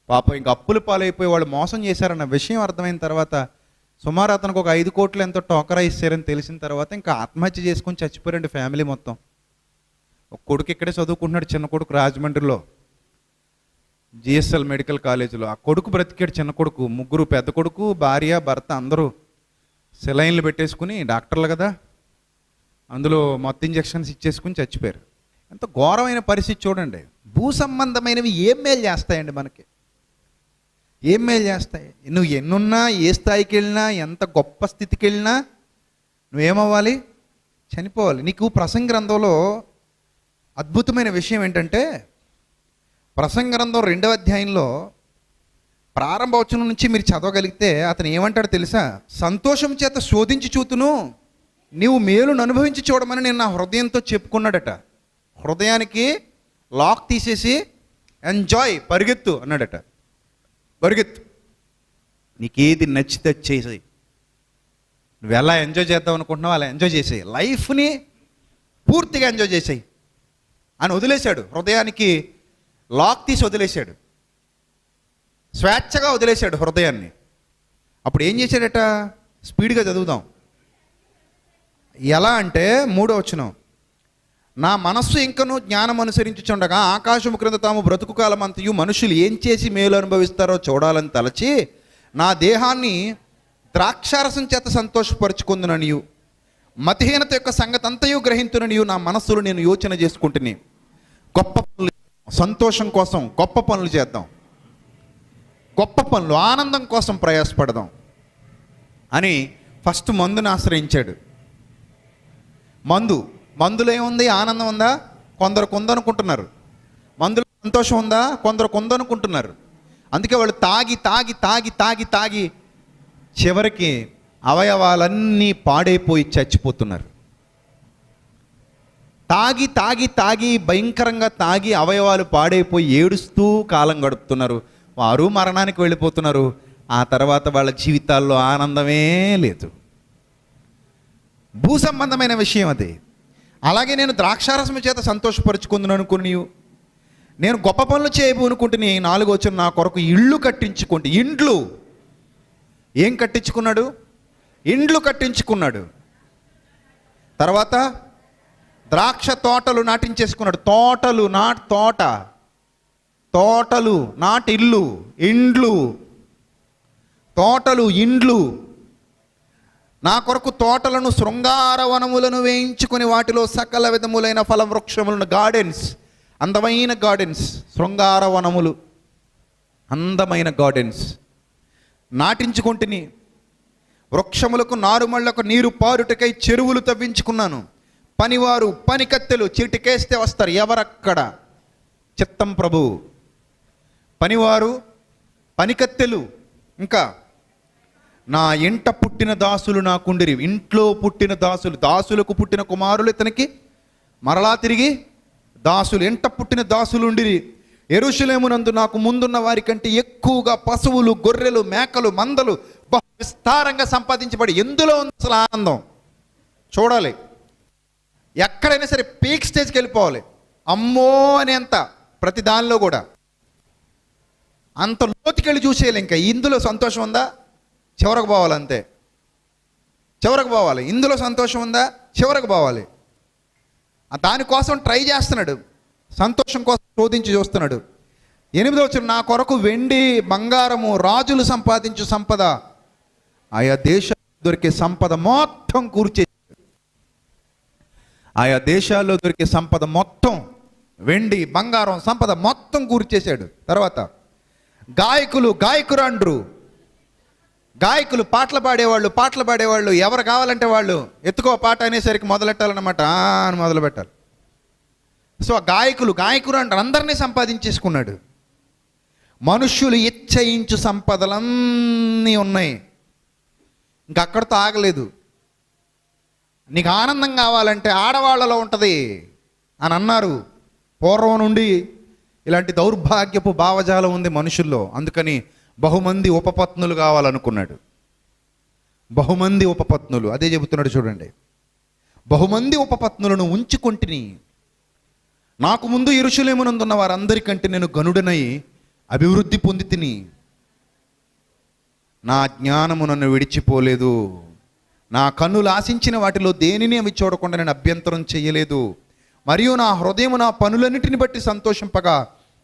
పాపం ఇంక అప్పుల పాలైపోయి వాళ్ళు మోసం చేశారన్న విషయం అర్థమైన తర్వాత, సుమారు అతనికి ఒక 5 కోట్లు ఎంతో టోకరా ఇస్తారని తెలిసిన తర్వాత ఇంకా ఆత్మహత్య చేసుకొని చచ్చిపోయారండి ఫ్యామిలీ మొత్తం. ఒక కొడుకు ఇక్కడే చదువుకుంటున్నాడు, చిన్న కొడుకు రాజమండ్రిలో జిఎస్ఎల్ మెడికల్ కాలేజీలో. ఆ కొడుకు బ్రతికాడు, చిన్న కొడుకు. ముగ్గురు, పెద్ద కొడుకు, భార్య, భర్త అందరూ సెలైన్లు పెట్టేసుకుని, డాక్టర్లు కదా, అందులో మొత్తం ఇంజెక్షన్స్ ఇచ్చేసుకుని చచ్చిపోయారు. ఎంత ఘోరమైన పరిస్థితి చూడండి. భూ సంబంధమైనవి ఏం మేలు చేస్తాయండి మనకి? ఏం మేలు చేస్తాయి? నువ్వు ఎన్నున్నా, ఏ స్థాయికి వెళ్ళినా, ఎంత గొప్ప స్థితికి వెళ్ళినా నువ్వేమవ్వాలి? చనిపోవాలి. నీకు ప్రసంగ గ్రంథంలో అద్భుతమైన విషయం ఏంటంటే, ప్రసంగ గ్రంథం 2వ అధ్యాయంలో ప్రారంభ వచనం నుంచి మీరు చదవగలిగితే అతను ఏమంటాడు తెలుసా? సంతోషం చేత శోధించి చూతును, నీవు మేలును అనుభవించి చూడమని నేను నా హృదయంతో చెప్పుకున్నాడట. హృదయానికి లాక్ తీసేసి ఎంజాయ్, పరిగెత్తు అన్నాడట. పరిగెత్తు, నీకేది నచ్చితే చేసేయి, నువ్వు ఎలా ఎంజాయ్ చేద్దాం అనుకుంటున్నావు అలా ఎంజాయ్ చేసేయి, లైఫ్ని పూర్తిగా ఎంజాయ్ చేసేయి అని వదిలేశాడు. హృదయానికి లాక్ తీసి వదిలేశాడు, స్వేచ్ఛగా వదిలేశాడు హృదయాన్ని. అప్పుడు ఏం చేశాడట? స్పీడ్గా చదువుదాం. ఎలా అంటే 3వ వచనం, నా మనస్సు ఇంకనూ జ్ఞానం అనుసరించుచుండగా ఆకాశము క్రింద తాము బ్రతుకు కాలం అంతయు మనుషులు ఏం చేసి మేలు అనుభవిస్తారో చూడాలని తలచి నా దేహాన్ని ద్రాక్షారసం చేత సంతోషపరుచుకుందుననియు మతిహీనత యొక్క సంగతి అంతయు గ్రహించుననియు నా మనస్సులో నేను యోచన చేసుకుంటుని, గొప్ప పనులు, సంతోషం కోసం గొప్ప పనులు చేద్దాం, గొప్ప పనులు, ఆనందం కోసం ప్రయాసపడదాం అని ఫస్ట్ మందుని ఆశ్రయించాడు. మందులో ఏముంది? ఆనందం ఉందా? కొందరికి ఉందనుకుంటున్నారు. మందులో సంతోషం ఉందా? కొందరికి ఉందనుకుంటున్నారు. అందుకే వాళ్ళు తాగి తాగి తాగి తాగి తాగి చివరికి అవయవాలన్నీ పాడైపోయి చచ్చిపోతున్నారు. తాగి తాగి తాగి భయంకరంగా తాగి అవయవాలు పాడైపోయి ఏడుస్తూ కాలం గడుపుతున్నారు. వారు మరణానికి వెళ్ళిపోతున్నారు. ఆ తర్వాత వాళ్ళ జీవితాల్లో ఆనందమే లేదు. భూ సంబంధమైన విషయం అది. అలాగే నేను ద్రాక్షారసము చేత సంతోషపరుచుకుందును అనుకుని, నేను గొప్ప పనులు చేయబోనుకుంటుని, 4వ వచనం, నా కొరకు ఇళ్ళు కట్టించుకోండి. ఇండ్లు ఏం కట్టించుకున్నాడు? ఇండ్లు కట్టించుకున్నాడు. తర్వాత ద్రాక్ష తోటలు నాటించేసుకున్నాడు. తోటలు నాటి ఇల్లు, ఇండ్లు, తోటలు, ఇండ్లు. నా కొరకు తోటలను, శృంగార వనములను వేయించుకొని వాటిలో సకల విధములైన ఫల వృక్షములను, గార్డెన్స్, అందమైన గార్డెన్స్, శృంగార వనములు, అందమైన గార్డెన్స్ నాటించుకుంటుని, వృక్షములకు నారుమళ్లకు నీరు పారుటకై చెరువులు తవ్వించుకున్నాను. పనివారు, పనికత్తెలు చీటికేస్తే వస్తారు. ఎవరక్కడ? చిత్తం ప్రభు. పనివారు, పనికత్తెలు, ఇంకా నా ఇంట పుట్టిన దాసులు నాకుండిరి. ఇంట్లో పుట్టిన దాసులు, దాసులకు పుట్టిన కుమారులు ఇతనికి మరలా తిరిగి దాసులు, ఇంట పుట్టిన దాసులు ఉండిరి. యెరూషలేమునందు నాకు ముందున్న వారి కంటే ఎక్కువగా పశువులు, గొర్రెలు, మేకలు, మందలు బహు విస్తారంగా సంపాదించబడి. ఎందులో ఉంది అసలు ఆనందం? చూడాలి. ఎక్కడైనా సరే పీక్ స్టేజ్కి వెళ్ళిపోవాలి. అమ్మో అనేంత ప్రతి దానిలో కూడా అంత లోతుకెళ్ళి చూసేయాలి. ఇంకా ఇందులో సంతోషం ఉందా? చివరకు పోవాలి. అంతే, చివరకు పోవాలి. ఇందులో సంతోషం ఉందా? చివరకు పోవాలి. దానికోసం ట్రై చేస్తున్నాడు, సంతోషం కోసం శోధించి చూస్తున్నాడు. 8వ వచనం, నా కొరకు వెండి బంగారము రాజులు సంపాదించు సంపద, ఆయా దేశాల్లో దొరికే సంపద మొత్తం కూర్చే, ఆయా దేశాల్లో దొరికే సంపద మొత్తం, వెండి బంగారం సంపద మొత్తం కూర్చేశాడు. తర్వాత గాయకురాండ్రు, గాయకులు పాటలు పాడేవాళ్ళు ఎవరు కావాలంటే వాళ్ళు ఎత్తుకో పాట అనేసరికి మొదలెట్టాలన్నమాట, అని మొదలు పెట్టాలి. సో గాయకురాండ్రు అందరినీ సంపాదించేసుకున్నాడు. మనుష్యులు ఇచ్చయించు సంపదలన్నీ ఉన్నాయి. ఇంక అక్కడితో ఆగలేదు. నీకు ఆనందం కావాలంటే ఆడవాళ్ళలో ఉంటుంది అని అన్నారు. పూర్వం నుండి ఇలాంటి దౌర్భాగ్యపు భావజాలం ఉంది మనుషుల్లో. అందుకని బహుమంది ఉపపత్నులు కావాలనుకున్నాడు. బహుమంది ఉపపత్నులు, అదే చెబుతున్నాడు చూడండి. బహుమంది ఉపపత్నులను ఉంచుకొంటిని, నాకు ముందు యెరూషలేమునందున్న వారందరికంటే నేను గనుడనై అభివృద్ధి పొంది తిని, నా జ్ఞానము నన్ను విడిచిపోలేదు, నా కన్నులు ఆశించిన వాటిలో దేనిని అవి చూడకుండా నేను అభ్యంతరం చేయలేదు, మరియు నా హృదయము నా పనులన్నిటిని బట్టి సంతోషింపగా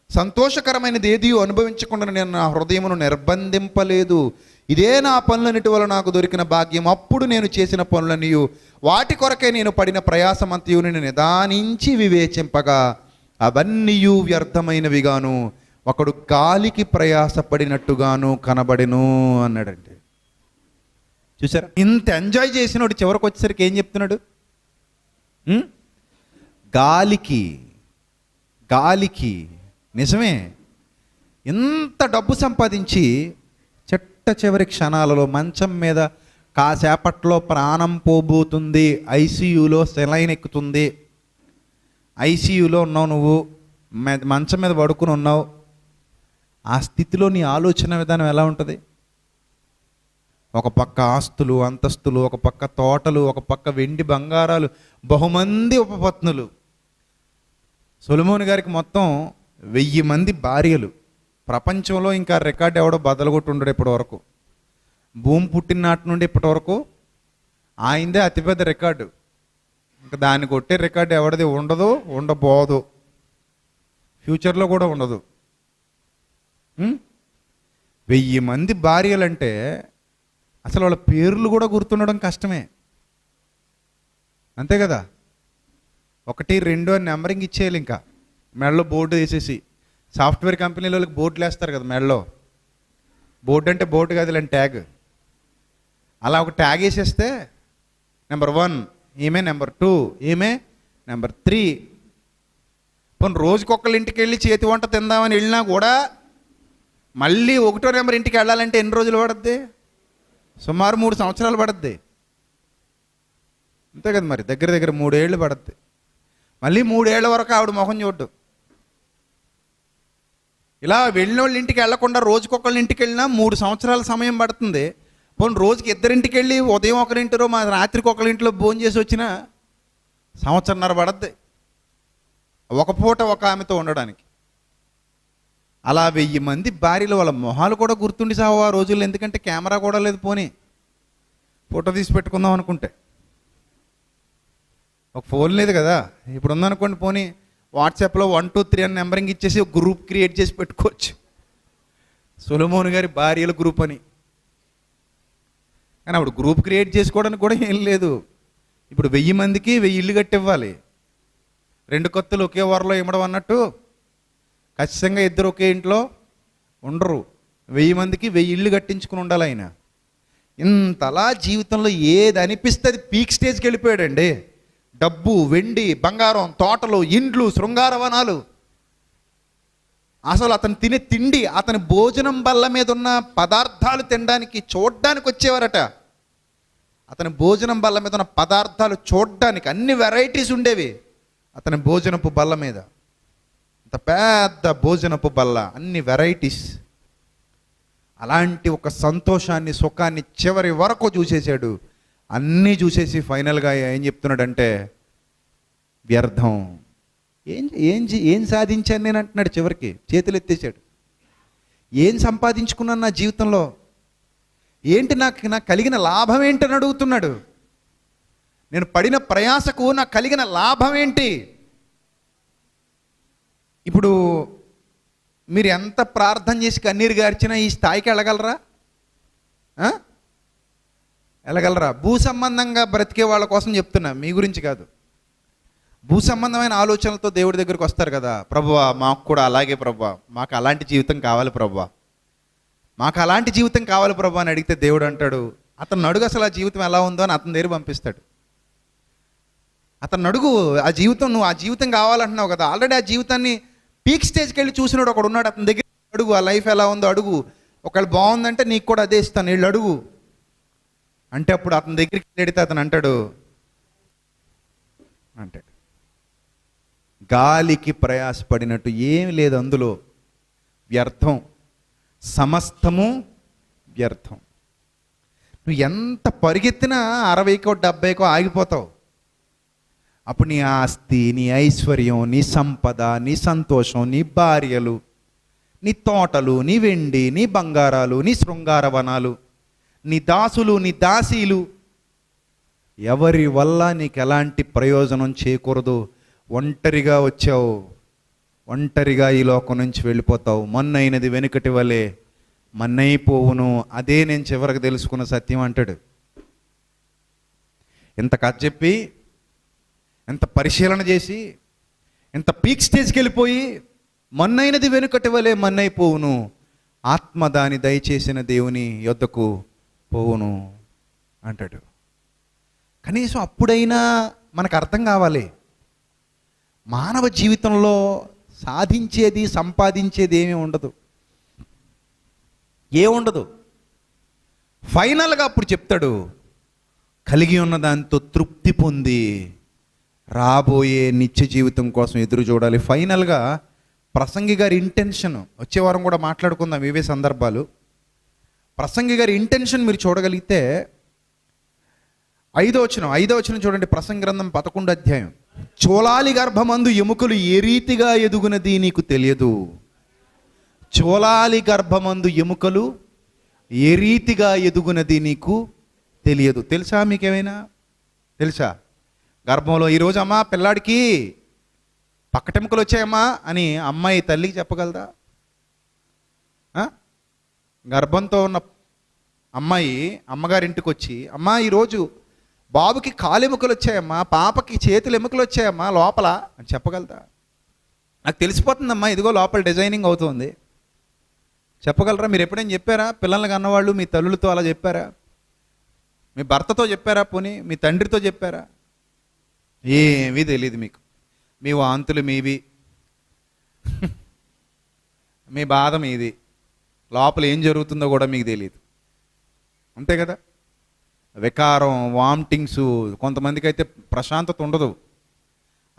సంతోషకరమైనది ఏది అనుభవించకుండా నేను నా హృదయమును నిర్బంధింపలేదు. ఇదే నా పనులన్నిటి వల్ల నాకు దొరికిన భాగ్యం. అప్పుడు నేను చేసిన పనులన్నీ వాటి కొరకే నేను పడిన ప్రయాసమంతయు నేను నిదానించి వివేచింపగా అవన్నీ వ్యర్థమైనవిగాను ఒకడు గాలికి ప్రయాసపడినట్టుగాను కనబడెను అన్నాడండి. చూసారా, ఇంత ఎంజాయ్ చేసినోడు చివరికి వచ్చేసరికి ఏం చెప్తున్నాడు? గాలికి నిజమే, ఇంత డబ్బు సంపాదించి చివరి క్షణాలలో మంచం మీద కాసేపట్లో ప్రాణం పోబోతుంది, ఐసీయూలో సెలైన్ ఎక్కుతుంది, ఐసీయూలో ఉన్నావు, నువ్వు మంచం మీద పడుకుని ఉన్నావు. ఆ స్థితిలో నీ ఆలోచన విధానం ఎలా ఉంటుంది? ఒక పక్క ఆస్తులు అంతస్తులు, ఒక పక్క తోటలు, ఒక పక్క వెండి బంగారాలు, బహుమంది ఉపపత్నులు. సొలొమోను గారికి మొత్తం 1000 మంది భార్యలు. ప్రపంచంలో ఇంకా రికార్డు ఎవడో బదలగొట్టి ఉండడు ఇప్పటి వరకు. భూమి పుట్టిన నాటి నుండి ఇప్పటి వరకు ఆయనదే అతిపెద్ద రికార్డు. ఇంకా దాన్ని కొట్టే రికార్డు ఎవరిది ఉండదు, ఉండబోదు, ఫ్యూచర్లో కూడా ఉండదు. 1000 మంది భార్యలంటే అసలు వాళ్ళ పేర్లు కూడా గుర్తుండడం కష్టమే, అంతే కదా. 1, 2 అని నెంబరింగ్ ఇచ్చేయాలి. ఇంకా మెడలో బోర్డు వేసేసి, సాఫ్ట్వేర్ కంపెనీలకు బోర్డులు వేస్తారు కదా మెడలో. బోర్డు అంటే బోర్డు కాదు, ఇలాంటి ట్యాగ్. అలా ఒక ట్యాగ్ వేసేస్తే నెంబర్ 1 ఈమె, నెంబర్ 2 ఈమె, నెంబర్ 3. పోనీ రోజుకొకళ్ళ ఇంటికి వెళ్ళి చేతి వంట తిందామని వెళ్ళినా కూడా మళ్ళీ 1వ నెంబర్ ఇంటికి వెళ్ళాలంటే ఎన్ని రోజులు పడుద్ది? సుమారు 3 సంవత్సరాలు పడుద్ది, అంతే కదా. మరి దగ్గర 3 ఏళ్ళు పడుద్ది. మళ్ళీ 3 ఏళ్ల వరకు ఆవిడ మొహం చూడ్డు. ఇలా వెళ్ళిన వాళ్ళ ఇంటికి వెళ్లకుండా రోజుకొకళ్ళ ఇంటికి వెళ్ళినా 3 సంవత్సరాల సమయం పడుతుంది. పోనీ రోజుకి 2 ఇంటికి వెళ్ళి ఉదయం ఒకరింటిలో మా రాత్రికి ఒకరింటిలో భోజనం చేసి వచ్చినా 1.5 సంవత్సరం పడుద్ది ఒక పూట ఒక ఆమెతో ఉండడానికి. అలా 1000 మంది భార్యలు, వాళ్ళ మొహాలు కూడా గుర్తుండి సావు ఆ రోజుల్లో. ఎందుకంటే కెమెరా కూడా లేదు, పోనీ ఫోటో తీసి పెట్టుకుందాం అనుకుంటే. ఒక ఫోన్ లేదు కదా, ఇప్పుడు ఉందనుకోండి, పోనీ వాట్సాప్లో 1, 2, 3 అని నెంబరింగ్ ఇచ్చేసి ఒక గ్రూప్ క్రియేట్ చేసి పెట్టుకోవచ్చు, సొలొమోను గారి భార్యల గ్రూప్ అని. కానీ అప్పుడు గ్రూప్ క్రియేట్ చేసుకోవడానికి కూడా ఏం లేదు. ఇప్పుడు 1000 మందికి 1000 ఇల్లు కట్టివ్వాలి. 2 కత్తులు ఒకే వరలో ఇమ్మడం అన్నట్టు ఖచ్చితంగా 2 ఒకే ఇంట్లో ఉండరు. 1000 మందికి 1000 ఇల్లు కట్టించుకుని ఉండాలి ఆయన. ఇంతలా జీవితంలో ఏది అనిపిస్తే అది పీక్ స్టేజ్కి వెళ్ళిపోయాడండి. డబ్బు, వెండి, బంగారం, తోటలు, ఇండ్లు, శృంగారవనాలు. అసలు అతను తినే తిండి, అతని భోజనం బల్ల మీద ఉన్న పదార్థాలు తినడానికి చూడ్డానికి వచ్చేవారట. అతని భోజనం బల్ల మీద ఉన్న పదార్థాలు చూడ్డానికి అన్ని వెరైటీస్ ఉండేవి అతని భోజనపు బల్ల మీద. అంత పెద్ద భోజనపు బల్ల, అన్ని వెరైటీస్. అలాంటి ఒక సంతోషాన్ని, సుఖాన్ని చివరి వరకు చూసేశాడు. అన్నీ చూసేసి ఫైనల్గా ఏం చెప్తున్నాడంటే వ్యర్థం. ఏం సాధించాను నేను అంటున్నాడు. చివరికి చేతులు ఎత్తేసాడు. ఏం సంపాదించుకున్నాను నా జీవితంలో, ఏంటి నాకు కలిగిన లాభం ఏంటని అడుగుతున్నాడు. నేను పడిన ప్రయాసకు నాకు కలిగిన లాభం ఏంటి? ఇప్పుడు మీరు ఎంత ప్రార్థన చేసి కన్నీరు గార్చినా ఈ స్థాయికి వెళ్ళగలరా? వెళ్ళగలరా? భూ సంబంధంగా బ్రతికే వాళ్ళ కోసం చెప్తున్నా, మీ గురించి కాదు. భూ సంబంధమైన ఆలోచనలతో దేవుడి దగ్గరికి వస్తారు కదా, ప్రభువా మాకు కూడా అలాగే ప్రభువా, మాకు అలాంటి జీవితం కావాలి ప్రభువా, మాకు అలాంటి జీవితం కావాలి ప్రభువా అని అడిగితే దేవుడు అంటాడు, అతను అడుగు అసలు ఆ జీవితం ఎలా ఉందో అని అతని దగ్గర పంపిస్తాడు. అతను అడుగు, ఆ జీవితం, నువ్వు ఆ జీవితం కావాలంటున్నావు కదా, ఆల్రెడీ ఆ జీవితాన్ని పీక్ స్టేజ్కి వెళ్ళి చూసినాడు ఒకడు ఉన్నాడు, అతని దగ్గర అడుగు, ఆ లైఫ్ ఎలా ఉందో అడుగు, ఒకవేళ బాగుందంటే నీకు కూడా అదే ఇస్తాను, వీళ్ళు అడుగు అంటే అప్పుడు అతని దగ్గరికి వెళితే అతను అంటాడు గాలికి ప్రయాసపడినట్టు ఏమి లేదు అందులో, వ్యర్థం, సమస్తము వ్యర్థం. నువ్వు ఎంత పరిగెత్తినా 60కో 70కో ఆగిపోతావు. అప్పుడు నీ ఆస్తి, నీ ఐశ్వర్యం, నీ సంపద, నీ సంతోషం, నీ భార్యలు, నీ తోటలు, నీ వెండి, నీ బంగారాలు, నీ శృంగార వనాలు, నీ దాసులు, నీ దాసీలు, ఎవరి వల్ల నీకు ఎలాంటి ప్రయోజనం చేకూరదు. ఒంటరిగా వచ్చావు, ఒంటరిగా ఈ లోకం నుంచి వెళ్ళిపోతావు. మొన్నైనది వెనుకటి వలె మన్నైపోవును, అదే నేను చివరికి తెలుసుకున్న సత్యం అంటాడు. ఎంత కథ చెప్పి, ఎంత పరిశీలన చేసి, ఎంత పీక్ స్టేజ్కి వెళ్ళిపోయి మొన్నైనది వెనుకటి వలె మన్నైపోవును, ఆత్మ దాని దయచేసిన దేవుని యొద్దకు పోవును అంటాడు. కనీసం అప్పుడైనా మనకు అర్థం కావాలి, మానవ జీవితంలో సాధించేది, సంపాదించేది ఏమీ ఉండదు, ఏముండదు. ఫైనల్గా అప్పుడు చెప్తాడు, కలిగి ఉన్న దాంతో తృప్తి పొంది రాబోయే నిత్య జీవితం కోసం ఎదురు చూడాలి. ఫైనల్గా ప్రసంగి గారి ఇంటెన్షన్, వచ్చే వారం కూడా మాట్లాడుకుందాం ఇవే సందర్భాలు. ప్రసంగి గారి ఇంటెన్షన్ మీరు చూడగలిగితే 5వ వచనం చూడండి, ప్రసంగి గ్రంథం 11వ అధ్యాయం. చోళాలి గర్భమందు ఎముకలు ఏ రీతిగా ఎదుగునది నీకు తెలియదు. చోళాలి గర్భమందు ఎముకలు ఏ రీతిగా ఎదుగునది నీకు తెలియదు. తెలుసా? మీకేమైనా తెలుసా? గర్భంలో ఈరోజు అమ్మా పిల్లాడికి పక్కటెముకలు వచ్చాయమ్మా అని అమ్మాయి తల్లికి చెప్పగలదా? గర్భంతో ఉన్న అమ్మాయి అమ్మగారింటికి వచ్చి, అమ్మా ఈరోజు బాబుకి కాలెముకలు వచ్చాయమ్మా, పాపకి చేతులు ఎముకలు వచ్చాయమ్మా లోపల అని చెప్పగలదా? నాకు తెలిసిపోతుందమ్మా, ఇదిగో లోపల డిజైనింగ్ అవుతుంది. చెప్పగలరా? మీరు ఎప్పుడైనా చెప్పారా? పిల్లల్ని కన్నవాళ్ళు మీ తల్లులతో అలా చెప్పారా? మీ భర్తతో చెప్పారా? పోనీ మీ తండ్రితో చెప్పారా? ఏమీ తెలియదు మీకు. మీ వాంతులు మీవి, మీ బాధ మీది, లోపల ఏం జరుగుతుందో కూడా మీకు తెలియదు. అంతే కదా? వికారం, వామిటింగ్స్, కొంతమందికి అయితే ప్రశాంతత ఉండదు.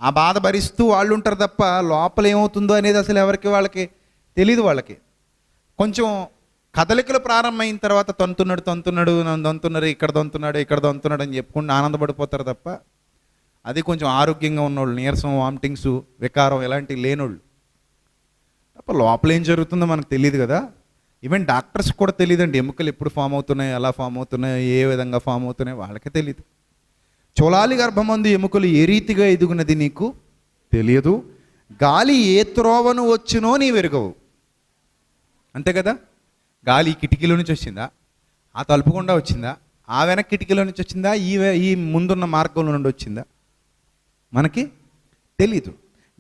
ఆ బాధ భరిస్తూ వాళ్ళు ఉంటారు తప్ప లోపల ఏమవుతుందో అనేది అసలు ఎవరికి వాళ్ళకి తెలియదు. వాళ్ళకి కొంచెం కదలికలు ప్రారంభమైన తర్వాత తంతున్నారు, ఇక్కడ దంతున్నాడు అని చెప్పుకుంటూ ఆనందపడిపోతారు తప్ప అది కొంచెం ఆరోగ్యంగా ఉన్నోళ్ళు, నీరసం, వామిటింగ్స్, వికారం ఇలాంటివి లేనోళ్ళు తప్ప లోపల ఏం జరుగుతుందో మనకు తెలియదు కదా. ఈవెన్ డాక్టర్స్ కూడా తెలియదండి, ఎముకలు ఎప్పుడు ఫామ్ అవుతున్నాయి, ఎలా ఫామ్ అవుతున్నాయి, ఏ విధంగా ఫామ్ అవుతున్నాయి వాళ్ళకే తెలియదు. చోళాలి గర్భమందు ఎముకలు ఏ రీతిగా ఎదుగునది నీకు తెలియదు. గాలి ఏ త్రోవను వచ్చునో నీ వెరుగవు. అంతే కదా? గాలి కిటికీలో నుంచి వచ్చిందా, ఆ తలుపు గుండా వచ్చిందా, ఆ వెనక కిటికీలో నుంచి వచ్చిందా, ఈ ముందున్న మార్గంలో నుండి వచ్చిందా, మనకి తెలీదు.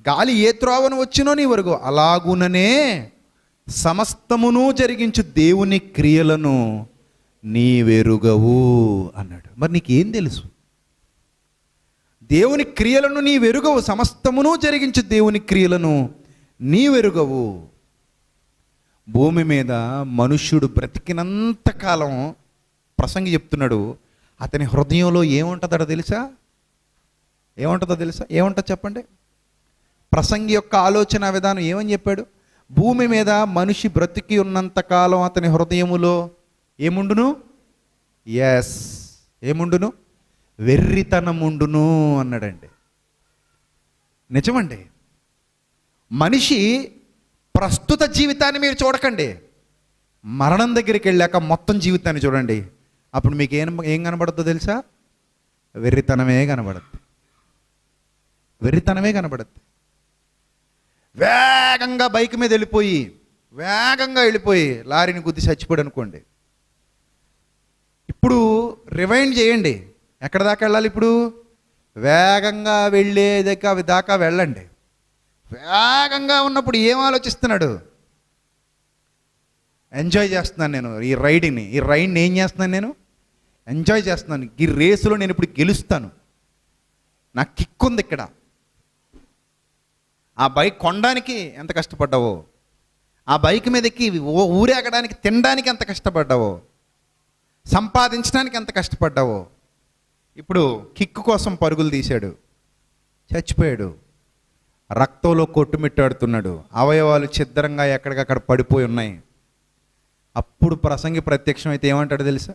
గాలి ఏ త్రోవను వచ్చినో నీ వెరుగవు. అలాగుననే సమస్తమును జరిగించు దేవుని క్రియలను నీవెరుగవు అన్నాడు. మరి నీకేం తెలుసు? దేవుని క్రియలను నీవెరుగవు. సమస్తమును జరిగించు దేవుని క్రియలను నీవెరుగవు. భూమి మీద మనుష్యుడు బ్రతికినంత కాలం ప్రసంగి చెప్తున్నాడు, అతని హృదయంలో ఏముంటుందో తెలుసా? ఏముంటుందో చెప్పండి. ప్రసంగి యొక్క ఆలోచన విధానం ఏమని చెప్పాడు? భూమి మీద మనిషి బ్రతికి ఉన్నంతకాలం అతని హృదయములో ఏముండును? ఏముండును? వెర్రితనముండును అన్నాడండి. నిజమండి. మనిషి ప్రస్తుత జీవితాన్ని మీరు చూడకండి, మరణం దగ్గరికి వెళ్ళాక మొత్తం జీవితాన్ని చూడండి. అప్పుడు మీకు ఏం కనబడుతుందో తెలుసా? వెర్రితనమే కనబడద్ది. వెర్రితనమే కనబడద్ది. వేగంగా బైక్ మీద వెళ్ళిపోయి లారీని గుద్ది చచ్చిపోయాడు అనుకోండి. ఇప్పుడు రివైండ్ చేయండి, ఎక్కడ దాకా వెళ్ళాలి? ఇప్పుడు వేగంగా దాకా వెళ్ళండి. వేగంగా ఉన్నప్పుడు ఏం ఆలోచిస్తున్నాడు? ఎంజాయ్ చేస్తున్నాను నేను ఈ రైడ్ని ఏం చేస్తున్నాను? నేను ఎంజాయ్ చేస్తున్నాను. ఈ రేసులో నేను ఇప్పుడు గెలుస్తాను, నాకు కిక్ ఉంది ఇక్కడ. ఆ బైక్ కొనడానికి ఎంత కష్టపడ్డావో, ఆ బైక్ మీద ఎక్కి ఊరేగడానికి, తినడానికి ఎంత కష్టపడ్డావో, సంపాదించడానికి ఎంత కష్టపడ్డావో, ఇప్పుడు కిక్కు కోసం పరుగులు తీశాడు, చచ్చిపోయాడు, రక్తంలో కొట్టుమిట్టాడుతున్నాడు, అవయవాలు ఛిద్రంగా ఎక్కడికక్కడ పడిపోయి ఉన్నాయి. అప్పుడు ప్రసంగి ప్రత్యక్షం అయితే ఏమంటాడు తెలుసా?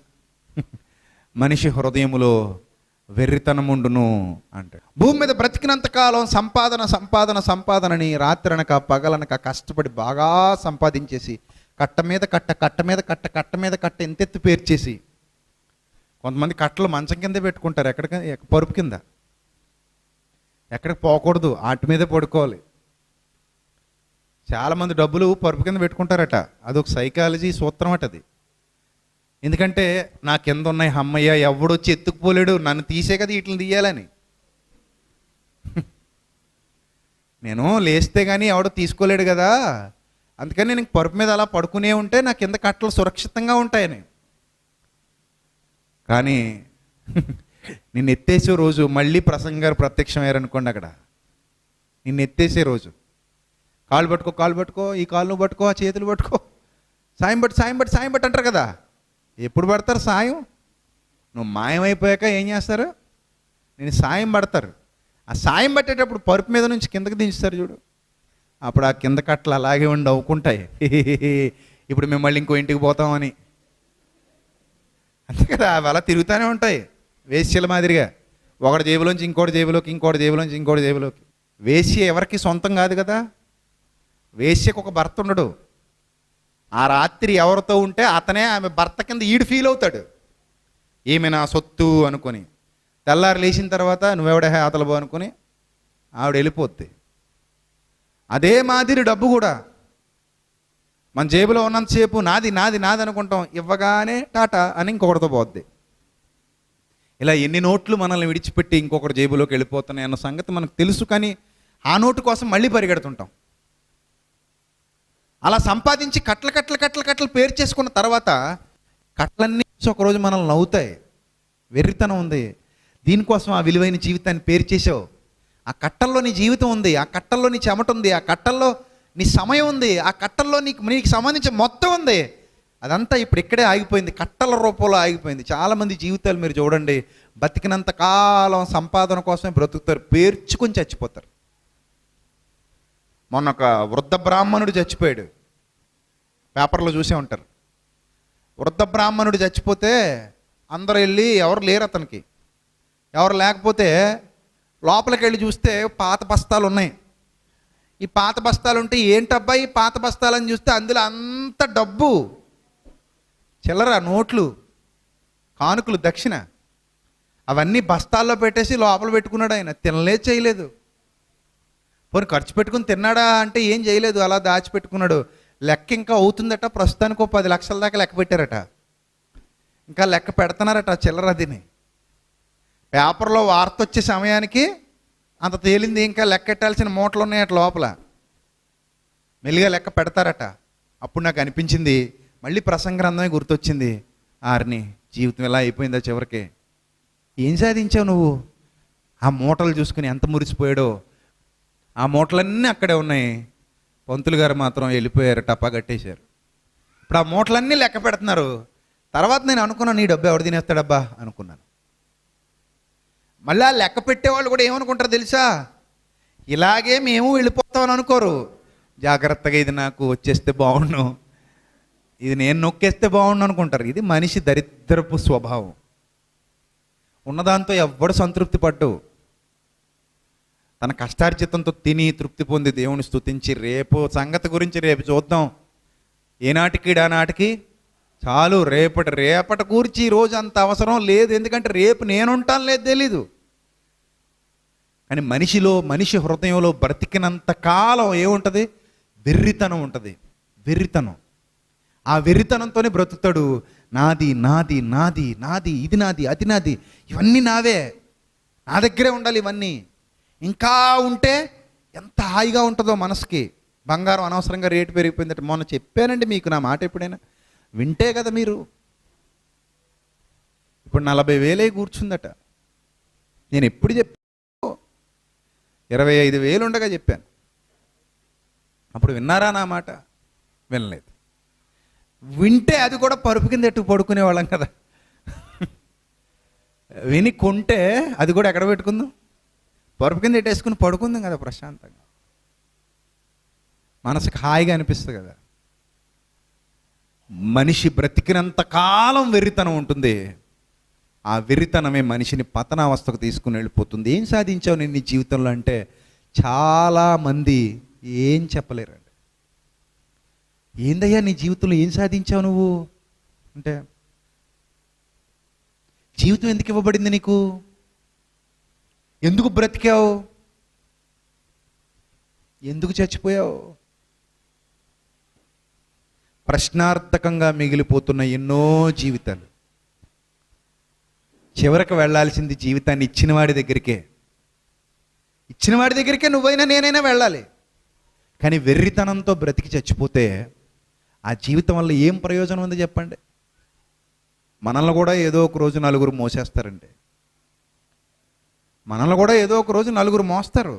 మనిషి హృదయములో వెర్రితనముండును అంటాడు. భూమి మీద బ్రతికినంతకాలం సంపాదనని రాత్రనక పగలనక కష్టపడి బాగా సంపాదించేసి కట్ట మీద కట్ట ఎంతెత్తు పేర్చేసి, కొంతమంది కట్టలు మంచం కిందే పెట్టుకుంటారు, పరుపు కింద, ఎక్కడికి పోకూడదు, వాటి మీదే పడుకోవాలి. చాలామంది డబ్బులు పరుపు కింద పెట్టుకుంటారట, అదొక సైకాలజీ సూత్రం అట అది. ఎందుకంటే నా కింద ఉన్నాయి, అమ్మయ్య ఎవడొచ్చి ఎత్తుకుపోలేడు, నన్ను తీసే కదా వీటిని తీయాలని. నేను లేస్తే కానీ ఎవడో తీసుకోలేడు కదా, అందుకని నేను పరుపు మీద అలా పడుకునే ఉంటే నా కింద కట్టలు సురక్షితంగా ఉంటాయని. కానీ నిన్ను ఎత్తేసే రోజు మళ్ళీ ప్రసంగ గారు ప్రత్యక్షమయ్యారనుకోండి, అక్కడ నిన్ను ఎత్తేసే రోజు, కాళ్ళు పట్టుకో, ఈ కాళ్ళు పట్టుకో, ఆ చేతులు పట్టుకో, సాయం బట్టి అంటారు కదా. ఎప్పుడు పడతారు సాయం? నువ్వు మాయమైపోయాక ఏం చేస్తారు? నేను సాయం పడతారు. ఆ సాయం పట్టేటప్పుడు పరుపు మీద నుంచి కిందకి దించుతారు చూడు, అప్పుడు ఆ కింద కట్టలు అలాగే ఉండి అవ్వుకుంటాయి. ఇప్పుడు మేము మళ్ళీ ఇంకో ఇంటికి పోతామని. అంతే కదా, అవి అలా తిరుగుతూనే ఉంటాయి వేశ్యల మాదిరిగా, ఒకటి జేబులోంచి ఇంకోటి జేబులోకి. వేశ్య ఎవరికి సొంతం కాదు కదా. వేశ్యకు ఒక భర్త ఉండడు. ఆ రాత్రి ఎవరితో ఉంటే అతనే ఆమె భర్త కింద ఈడు ఫీల్ అవుతాడు, ఈమె నా సొత్తు అనుకొని. తెల్లారు లేచిన తర్వాత నువ్వెవడే అతలబో అనుకుని ఆవిడ వెళ్ళిపోద్ది. అదే మాదిరి డబ్బు కూడా మన జేబులో ఉన్నంతసేపు నాది అనుకుంటాం, ఇవ్వగానే టాటా అని ఇంకొకటితో పోద్ది. ఇలా ఎన్ని నోట్లు మనల్ని విడిచిపెట్టి ఇంకొకటి జేబులోకి వెళ్ళిపోతున్నాయి అన్న సంగతి మనకు తెలుసు, కానీ ఆ నోటు కోసం మళ్ళీ పరిగెడుతుంటాం. అలా సంపాదించి కట్టలు పేరు చేసుకున్న తర్వాత కట్లన్నీ ఒకరోజు మనల్ని నవ్వుతాయి. వెర్రితనం ఉంది, దీనికోసం ఆ విలువైన జీవితాన్ని పేరు చేసావు. ఆ కట్టల్లో నీ జీవితం ఉంది, ఆ కట్టల్లో నీ చెమట ఉంది, ఆ కట్టల్లో నీ సమయం ఉంది, ఆ కట్టల్లో నీకు సంబంధించిన మొత్తం ఉంది. అదంతా ఇప్పుడు ఇక్కడే ఆగిపోయింది, కట్టల రూపంలో ఆగిపోయింది. చాలామంది జీవితాలు మీరు చూడండి, బతికినంత కాలం సంపాదన కోసమే బ్రతుకుతారు, పేర్చుకొని చచ్చిపోతారు. మొన్న ఒక వృద్ధ బ్రాహ్మణుడు చచ్చిపోయాడు, పేపర్లో చూసే ఉంటారు. వృద్ధ బ్రాహ్మణుడు చచ్చిపోతే అందరూ వెళ్ళి, ఎవరు లేరు అతనికి, ఎవరు లేకపోతే లోపలికి వెళ్ళి చూస్తే పాత బస్తాలు ఉన్నాయి. ఈ పాత బస్తాలు ఉంటే ఏంటబ్బా ఈ పాత బస్తాలని చూస్తే అందులో అంత డబ్బు, చిల్లర, నోట్లు, కానుకలు, దక్షిణ, అవన్నీ బస్తాల్లో పెట్టేసి లోపల పెట్టుకున్నాడు. ఆయన తినలేదు, చేయలేదు. పోనీ ఖర్చు పెట్టుకుని తిన్నాడా అంటే ఏం చేయలేదు, అలా దాచిపెట్టుకున్నాడు. లెక్క ఇంకా అవుతుందట, ప్రస్తుతానికి 10 లక్షల దాకా లెక్క పెట్టారట, ఇంకా లెక్క పెడుతున్నారట చిల్లర. అదిని పేపర్లో వార్త వచ్చే సమయానికి అంత తేలింది, ఇంకా లెక్క పెట్టాల్సిన మూటలు ఉన్నాయట లోపల, మెల్లిగా లెక్క పెడతారట. అప్పుడు నాకు అనిపించింది, మళ్ళీ ప్రసంగ గ్రంథమే గుర్తొచ్చింది. ఆర్ని జీవితం ఎలా అయిపోయిందా చివరికి, ఏం సాధించావు నువ్వు? ఆ మూటలు చూసుకుని ఎంత మురిసిపోయాడో. ఆ మూటలన్నీ అక్కడే ఉన్నాయి, పంతులు గారు మాత్రం వెళ్ళిపోయారు, టపా కట్టేశారు. ఇప్పుడు ఆ మూటలన్నీ లెక్క పెడుతున్నారు. తర్వాత నేను అనుకున్నాను, నీ డబ్బు ఎవడు తినేస్తాడబ్బా అనుకున్నాను. మళ్ళీ లెక్క పెట్టేవాళ్ళు కూడా ఏమనుకుంటారు తెలుసా, ఇలాగే మేము వెళ్ళిపోతామని అనుకోరు. జాగ్రత్తగా ఇది నాకు వచ్చేస్తే బాగుండు, ఇది నేను నొక్కేస్తే బాగుండు అనుకుంటారు. ఇది మనిషి దరిద్రపు స్వభావం. ఉన్నదాంతో ఎవ్వడు సంతృప్తి పడ్డు. తన కష్టార్జితంతో తిని తృప్తి పొంది దేవుని స్తుతించి రేపు సంగతి గురించి రేపు చూద్దాం, ఏనాటికి ఆనాటికి చాలు రేపటి కూర్చి ఈ రోజు అంత అవసరం లేదు, ఎందుకంటే రేపు నేనుంటాను లేదు తెలీదు. కానీ మనిషి హృదయంలో బ్రతికినంత కాలం ఏముంటుంది? వెర్రితనం ఉంటుంది. వెర్రితనం. ఆ వెర్రితనంతోనే బ్రతుకుతాడు. నాది నాది నాది నాది, ఇది నాది, అది నాది, ఇవన్నీ నావే, నా దగ్గరే ఉండాలి ఇవన్నీ. ఇంకా ఉంటే ఎంత హాయిగా ఉంటుందో మనసుకి. బంగారం అనవసరంగా రేటు పెరిగిపోయిందట. మొన్న చెప్పానండి మీకు నా మాట, ఎప్పుడైనా వింటే కదా మీరు. ఇప్పుడు 40,000 కూర్చుందట. నేను ఎప్పుడు చెప్పాను? 25,000 ఉండగా చెప్పాను. అప్పుడు విన్నారా నా మాట? వినలేదు. వింటే అది కూడా పరుపు కింద ఎట్టు పడుకునేవాళ్ళం కదా. విని కొంటే అది కూడా ఎక్కడ పెట్టుకుందాం? పరుపు కింద ఎట్టేసుకుని పడుకుందాం కదా ప్రశాంతంగా. మనసుకు హాయిగా అనిపిస్తుంది కదా. మనిషి బ్రతికినంత కాలం వెర్రితనం ఉంటుంది. ఆ వెర్రితనమే మనిషిని పతనావస్థకు తీసుకుని వెళ్ళిపోతుంది. ఏం సాధించావు నేను నీ జీవితంలో అంటే చాలామంది ఏం చెప్పలేరండి. ఏందయ్యా నీ జీవితంలో ఏం సాధించావు నువ్వు అంటే, జీవితం ఎందుకు ఇవ్వబడింది నీకు? ఎందుకు బ్రతికావు? ఎందుకు చచ్చిపోయావు? ప్రశ్నార్థకంగా మిగిలిపోతున్న ఎన్నో జీవితాలు. చివరికి వెళ్ళాల్సింది జీవితాన్ని ఇచ్చినవాడి దగ్గరికే. ఇచ్చినవాడి దగ్గరికే నువ్వైనా నేనైనా వెళ్ళాలి. కానీ వెర్రితనంతో బ్రతికి చచ్చిపోతే ఆ జీవితం వల్ల ఏం ప్రయోజనం ఉంది చెప్పండి? మనల్ని కూడా ఏదో ఒక రోజు నలుగురు మోసేస్తారండి. మనల్ని కూడా ఏదో ఒక రోజు నలుగురు మోస్తారు.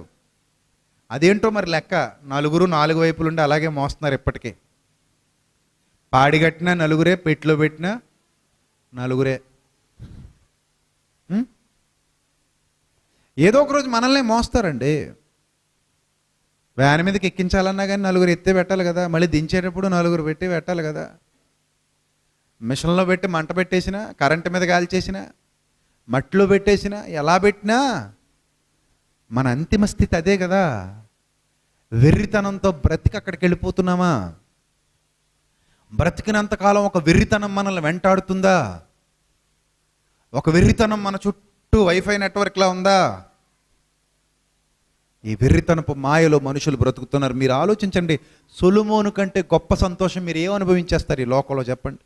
అదేంటో మరి లెక్క. నలుగురు 4 వైపులుండి అలాగే మోస్తున్నారు ఇప్పటికే. పాడి కట్టినా నలుగురే, పెట్టులో పెట్టినా నలుగురే. ఏదో ఒక రోజు మనల్ని మోస్తారండి. వ్యాన్ మీదకి ఎక్కించాలన్నా కానీ నలుగురు ఎత్తే పెట్టాలి కదా. మళ్ళీ దించేటప్పుడు నలుగురు పెట్టి పెట్టాలి కదా. మిషన్లో పెట్టి మంట పెట్టేసినా, కరెంటు మీద కాల్చేసినా, మట్టిలో పెట్టేసినా, ఎలా పెట్టినా మన అంతిమ స్థితి అదే కదా. వెర్రితనంతో బ్రతికి అక్కడికి వెళ్ళిపోతున్నామా? బ్రతికినంతకాలం ఒక వెర్రితనం మనల్ని వెంటాడుతుందా? ఒక వెర్రితనం మన చుట్టూ వైఫై నెట్వర్క్లా ఉందా? ఈ వెర్రితనపు మాయలో మనుషులు బ్రతుకుతున్నారు. మీరు ఆలోచించండి, సొలొమోను కంటే గొప్ప సంతోషం మీరు ఏం అనుభవించేస్తారు ఈ లోకంలో చెప్పండి?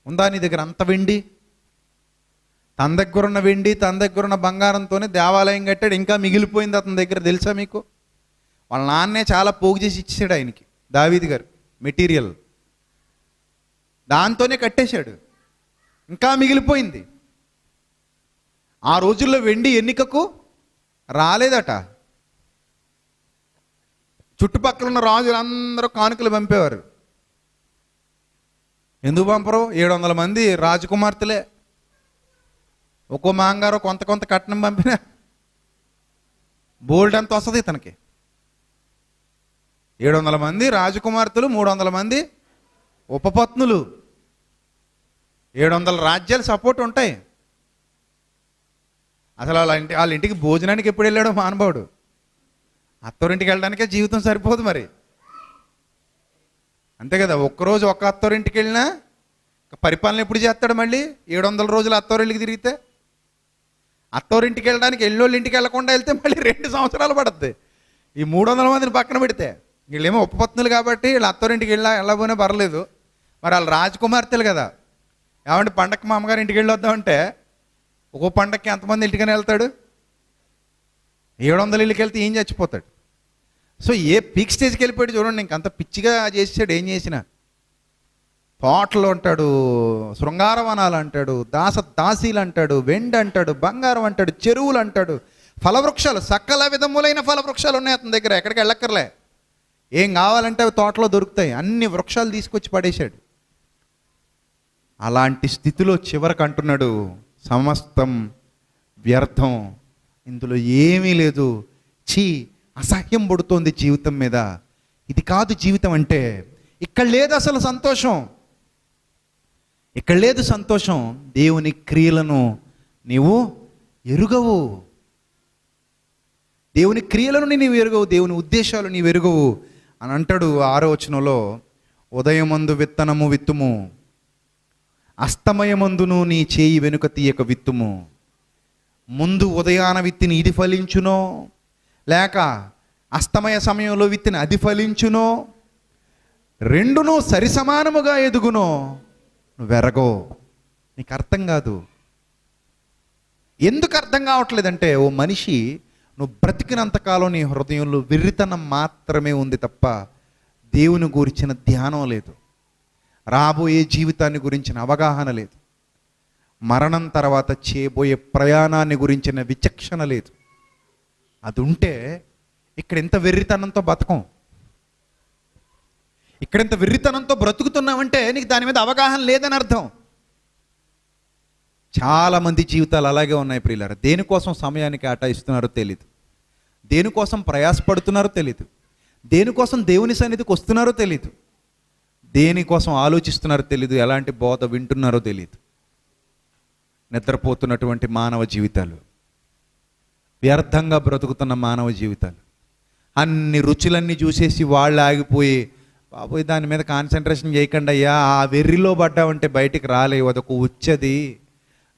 ఉందా నీ దగ్గర అంత వెండి? తన దగ్గర ఉన్న వెండి, తన దగ్గర ఉన్న బంగారంతోనే దేవాలయం కట్టాడు. ఇంకా మిగిలిపోయింది అతని దగ్గర తెలుసా మీకు? వాళ్ళ నాన్నే చాలా పోగు చేసి ఇచ్చేసాడు ఆయనకి, దావీదు గారు, మెటీరియల్. దాంతోనే కట్టేశాడు. ఇంకా మిగిలిపోయింది. ఆ రోజుల్లో వెండి ఎన్నికకు రాలేదట. చుట్టుపక్కల ఉన్న రాజులందరూ కానుకలు పంపేవారు. ఎందుకు పంపరు? 700 మంది రాజకుమార్తెలే. ఒక్కో మాంగారు కొంత కొంత కట్నం పంపిన బోల్డ్ అంత వస్తుంది ఇతనికి. 700 మంది రాజకుమార్తెలు, 300 మంది ఉపపత్నులు, 700 రాజ్యాలు సపోర్ట్ ఉంటాయి. అసలు వాళ్ళ ఇంటికి భోజనానికి ఎప్పుడు వెళ్ళాడో మానవుడు. అత్తోరింటికి వెళ్ళడానికే జీవితం సరిపోదు మరి. అంతే కదా. ఒక్కరోజు ఒక్క అత్తోరింటికి వెళ్ళినా పరిపాలన ఎప్పుడు చేస్తాడు? మళ్ళీ 700 రోజులు అత్తోరింటికి తిరిగితే. అత్తోరింటికి వెళ్ళడానికి ఎల్లోళ్ళ ఇంటికి వెళ్ళకుండా వెళ్తే మళ్ళీ 2 సంవత్సరాలు పడుతుంది. ఈ 300 మందిని పక్కన పెడితే వీళ్ళేమో ఉపపత్నులు కాబట్టి వీళ్ళు అత్తోరింటికి వెళ్ళబోనే పర్లేదు. మరి వాళ్ళు రాజకుమార్తెలు కదా. ఏమంటే పండక్కి మా అమ్మగారు ఇంటికి వెళ్ళొద్దామంటే ఒక్కో పండక్కి ఎంతమంది ఇంటికనే వెళ్తాడు? 700 ఇళ్ళకి వెళ్తే ఏం చచ్చిపోతాడు. సో ఏ పీక్ స్టేజ్కి వెళ్ళిపోయాడు చూడండి. ఇంకంత పిచ్చిగా చేసాడు. ఏం చేసినా తోటలు అంటాడు, శృంగారవనాలు అంటాడు, దాసీలు అంటాడు, వెండి అంటాడు, బంగారం అంటాడు, చెరువులు అంటాడు, ఫలవృక్షాలు, సకల విధములైన ఫలవృక్షాలు ఉన్నాయి అతని దగ్గర. ఎక్కడికి వెళ్ళక్కర్లే. ఏం కావాలంటే అవి తోటలో దొరుకుతాయి. అన్ని వృక్షాలు తీసుకొచ్చి పడేశాడు. అలాంటి స్థితిలో చివరికి అంటున్నాడు, సమస్తం వ్యర్థం, ఇందులో ఏమీ లేదు, ఛీ, అసహ్యం పడుతోంది జీవితం మీద. ఇది కాదు జీవితం అంటే. ఇక్కడ లేదు అసలు సంతోషం. ఇక్కడ లేదు సంతోషం. దేవుని క్రియలను నీవు ఎరుగవు. దేవుని క్రియలను నీవు ఎరుగవు. దేవుని ఉద్దేశాలు నీవు ఎరుగవు. అని అంటాడు 6వ వచనంలో, ఉదయమందు విత్తనము విత్తుము, అస్తమయమందును నీ చేయి వెనుక తీయక విత్తుము. ముందు ఉదయాన విత్తిని ఇది ఫలించునో, లేక అస్తమయ సమయంలో విత్తిని అది ఫలించునో, రెండును సరిసమానముగా ఎదుగునో, నువ్వు ఎరగో. నీకు అర్థం కాదు. ఎందుకు అర్థం కావట్లేదంటే, ఓ మనిషి, నువ్వు బ్రతికినంతకాలం నీ హృదయంలో వెర్రితనం మాత్రమే ఉంది తప్ప దేవుని గురించిన ధ్యానం లేదు, రాబోయే జీవితాన్ని గురించిన అవగాహన లేదు, మరణం తర్వాత చేయబోయే ప్రయాణాన్ని గురించిన విచక్షణ లేదు. అది ఉంటే ఇక్కడ ఎంత వెర్రితనంతో బతకం. ఇక్కడ ఎంత వెర్రితనంతో బ్రతుకుతున్నామంటే నీకు దాని మీద అవగాహన లేదని అర్థం. చాలామంది జీవితాలు అలాగే ఉన్నాయి ప్రియులారా. దేనికోసం సమయానికి కేటాయిస్తున్నారో తెలీదు, దేనికోసం ప్రయాసపడుతున్నారో తెలీదు, దేనికోసం దేవుని సన్నిధికి వస్తున్నారో తెలీదు, దేనికోసం ఆలోచిస్తున్నారో తెలీదు, ఎలాంటి బోధ వింటున్నారో తెలీదు. నిద్రపోతున్నటువంటి మానవ జీవితాలు, వ్యర్థంగా బ్రతుకుతున్న మానవ జీవితాలు, అన్ని రుచులన్నీ చూసేసి వాళ్ళు ఆగిపోయి, బాబోయ్ దాని మీద కాన్సన్ట్రేషన్ చేయకండి అయ్యా, ఆ వెర్రిలో పడ్డామంటే బయటికి రాలేవు, అదొక ఉచ్చది.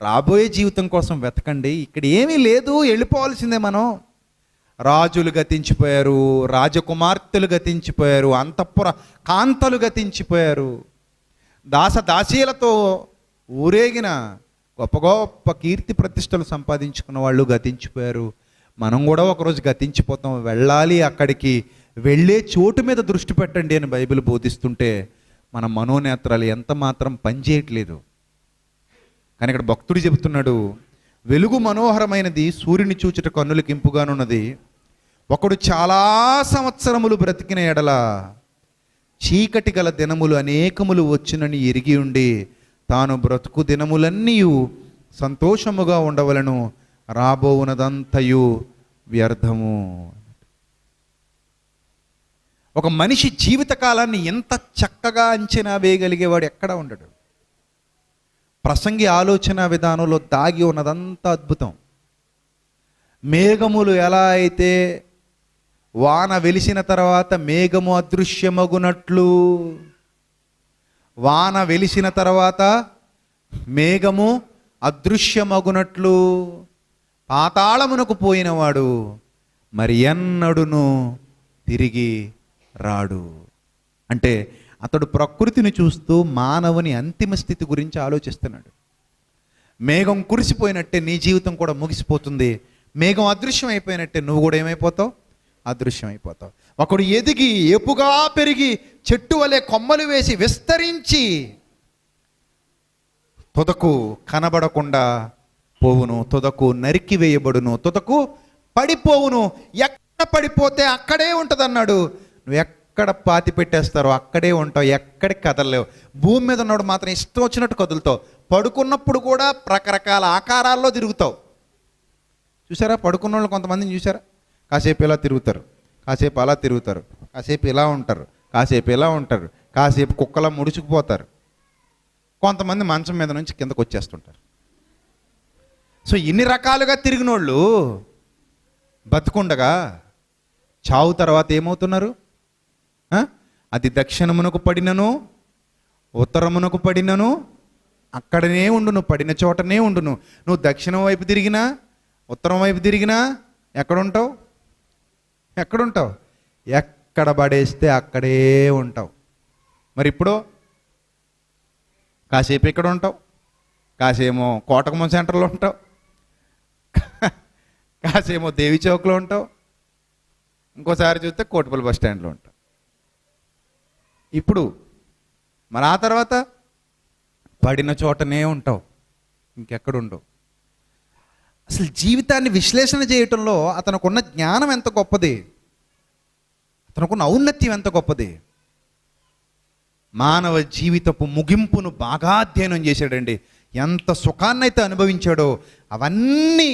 రాబోయే జీవితం కోసం వెతకండి. ఇక్కడ ఏమీ లేదు, వెళ్ళిపోవాల్సిందే మనం. రాజులు గతించిపోయారు, రాజకుమార్తెలు గతించిపోయారు, అంతఃపుర కాంతలు గతించిపోయారు, దాసీలతో ఊరేగిన గొప్ప గొప్ప కీర్తి ప్రతిష్టలు సంపాదించుకున్న వాళ్ళు గతించిపోయారు. మనం కూడా ఒకరోజు గతించిపోతాం. వెళ్ళాలి, అక్కడికి వెళ్ళే చోటు మీద దృష్టి పెట్టండి అని బైబిల్ బోధిస్తుంటే మన మనోనేత్రాలు ఎంత మాత్రం పనిచేయట్లేదు. కానీ ఇక్కడ భక్తుడు చెబుతున్నాడు, వెలుగు మనోహరమైనది, సూర్యుని చూచుట కన్నులకి ఇంపుగానున్నది. ఒకడు చాలా సంవత్సరములు బ్రతికిన ఎడల చీకటి గల దినములు అనేకములు వచ్చునని ఎరిగి ఉండి తాను బ్రతుకు దినములన్నీ సంతోషముగా ఉండవలను, రాబోవునదంతయు వ్యర్థము. ఒక మనిషి జీవితకాలాన్ని ఎంత చక్కగా అంచనా వేయగలిగేవాడు ఎక్కడా ఉండడు. ప్రసంగి ఆలోచన విధానంలో దాగి ఉన్నదంతా అద్భుతం. మేఘములు ఎలా అయితే వాన వెలిసిన తర్వాత మేఘము అదృశ్యమగునట్లు, వాన వెలిసిన తర్వాత మేఘము అదృశ్యమగునట్లు పాతాళమునకు పోయినవాడు మరి ఎన్నడును తిరిగి రాడు. అంటే అతడు ప్రకృతిని చూస్తూ మానవుని అంతిమ స్థితి గురించి ఆలోచిస్తున్నాడు. మేఘం కురిసిపోయినట్టే నీ జీవితం కూడా ముగిసిపోతుంది. మేఘం అదృశ్యం అయిపోయినట్టే నువ్వు కూడా ఏమైపోతావు? అదృశ్యం అయిపోతావు. ఒకడు ఎదిగి ఏపుగా పెరిగి చెట్టు వలె కొమ్మలు వేసి విస్తరించి తుదకు కనబడకుండా పోవును, తుదకు నరికి వేయబడును, తుదకు పడిపోవును. ఎక్కడ పడిపోతే అక్కడే ఉంటుంది అన్నాడు. నువ్వు ఎక్కడ పాతి పెట్టేస్తారో అక్కడే ఉంటావు, ఎక్కడికి కదలలేవు. భూమి మీద ఉన్నప్పుడు మాత్రం ఇష్టం వచ్చినట్టు కదులుతావు. పడుకున్నప్పుడు కూడా రకరకాల ఆకారాల్లో తిరుగుతావు. చూసారా, పడుకున్న వాళ్ళు కొంతమందిని చూసారా? కాసేపు ఇలా తిరుగుతారు, కాసేపు అలా తిరుగుతారు, కాసేపు ఇలా ఉంటారు, కాసేపు ఇలా ఉంటారు, కాసేపు కుక్కలా ముడుచుకుపోతారు. కొంతమంది మంచం మీద నుంచి కిందకు వచ్చేస్తుంటారు. సో ఇన్ని రకాలుగా తిరిగినోళ్ళు బతుకుండగా చావు తర్వాత ఏమవుతున్నారు? అది దక్షిణమునకు పడినను ఉత్తరమునకు పడినను అక్కడనే ఉండును, పడిన చోటనే ఉండును. నువ్వు దక్షిణం వైపు తిరిగినా ఉత్తరం వైపు తిరిగినా ఎక్కడుంటావు? ఎక్కడుంటావు? ఎక్కడ పడేస్తే అక్కడే ఉంటావు. మరి ఇప్పుడు కాసేపు ఇక్కడ ఉంటావు, కాసేమో కోటకమ్మ సెంటర్లో ఉంటావు, కాసేమో దేవి చౌక్లో ఉంటావు, ఇంకోసారి చూస్తే కోటిపల్లి బస్ స్టాండ్లో ఉంటావు. ఇప్పుడు మరి ఆ తర్వాత పడిన చోటనే ఉంటావు, ఇంకెక్కడుండవు. అసలు జీవితాన్ని విశ్లేషణ చేయటంలో అతనుకున్న జ్ఞానం ఎంత గొప్పది, అతనుకున్న ఔన్నత్యం ఎంత గొప్పది. మానవ జీవితపు ముగింపును బాగా అధ్యయనం చేశాడండి. ఎంత సుఖాన్నైతే అనుభవించాడో అవన్నీ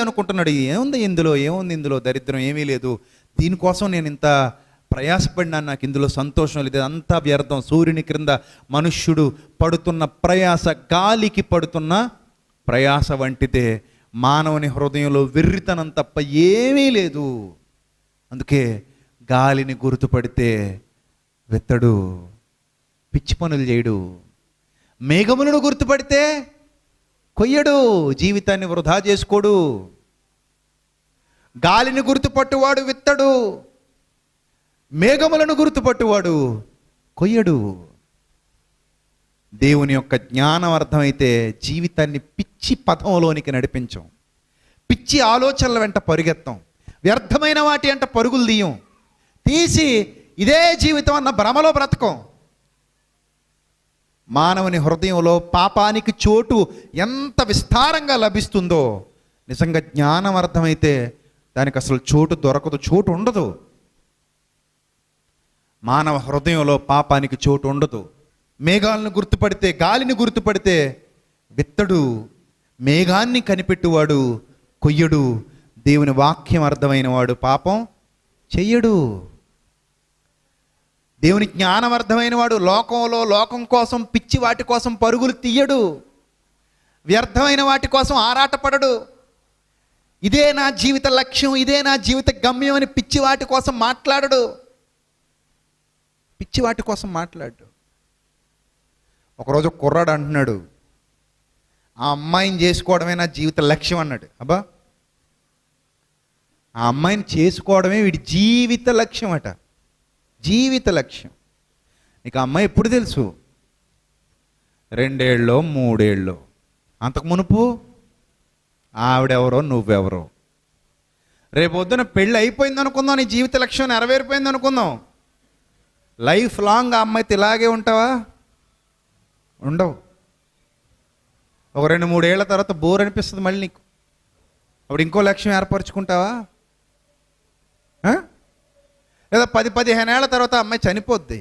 అనుకుంటున్నాడు. ఏముంది ఇందులో, ఏముంది ఇందులో, దరిద్రం ఏమీ లేదు, దీనికోసం నేను ఇంత ప్రయాసపడినా నాకు ఇందులో సంతోషం లేదు, అంతా వ్యర్థం. సూర్యుని క్రింద మనుష్యుడు పడుతున్న ప్రయాస గాలికి పడుతున్న ప్రయాస వంటిదే. మానవుని హృదయంలో వెర్రితనం తప్ప ఏమీ లేదు. అందుకే గాలిని గుర్తుపడితే విత్తడు, పిచ్చి పనులు చేయడు. మేఘములను గుర్తుపడితే కొయ్యడు, జీవితాన్ని వృధా చేసుకోడు. గాలిని గుర్తుపట్టువాడు విత్తడు, మేఘములను గుర్తుపట్టువాడు కొయ్యడు. దేవుని యొక్క జ్ఞానం అర్థమైతే జీవితాన్ని పిచ్చి పథంలోనికి నడిపించం, పిచ్చి ఆలోచనల వెంట పరుగెత్తాం, వ్యర్థమైన వాటి అంట పరుగులు తీయం, తీసి ఇదే జీవితం అన్న భ్రమలో బ్రతకం. మానవుని హృదయంలో పాపానికి చోటు ఎంత విస్తారంగా లభిస్తుందో నిజంగా జ్ఞానం అర్థమైతే దానికి అసలు చోటు దొరకదు, చోటు ఉండదు. మానవ హృదయంలో పాపానికి చోటు ఉండదు. మేఘాలను గుర్తుపడితే, గాలిని గుర్తుపడితే విత్తడు, మేఘాన్ని కనిపెట్టువాడు కొయ్యడు. దేవుని వాక్యం అర్థమైన వాడు పాపం చెయ్యడు. దేవుని జ్ఞానం అర్థమైన వాడు లోకంలో లోకం కోసం, పిచ్చి వాటి కోసం పరుగులు తీయడు, వ్యర్థమైన వాటి కోసం ఆరాటపడడు. ఇదే నా జీవిత లక్ష్యం, ఇదే నా జీవిత గమ్యం అని పిచ్చి వాటి కోసం మాట్లాడడు, పిచ్చి వాటి కోసం మాట్లాడు. ఒకరోజు కుర్రాడు అంటున్నాడు, ఆ అమ్మాయిని చేసుకోవడమే నా జీవిత లక్ష్యం అన్నాడు. అబ్బా, ఆ అమ్మాయిని చేసుకోవడమే వీడి జీవిత లక్ష్యం అట, జీవిత లక్ష్యం. నీకు ఆ అమ్మాయి ఎప్పుడు తెలుసు? 2 ఏళ్ళో 3 ఏళ్ళో. అంతకు మునుపు ఆవిడెవరో నువ్వెవరో. రేపొద్దున పెళ్ళి అయిపోయింది అనుకుందాం, నీ జీవిత లక్ష్యం నెరవేరిపోయింది అనుకుందాం. లైఫ్ లాంగ్ ఆ అమ్మాయితో ఇలాగే ఉంటావా? ఉండవు. ఒక 2-3 ఏళ్ల తర్వాత బోర్ అనిపిస్తుంది మళ్ళీ నీకు. అప్పుడు ఇంకో లక్ష్యం ఏర్పరచుకుంటావా? లేదా 10-15 ఏళ్ల తర్వాత అమ్మాయి చనిపోద్ది,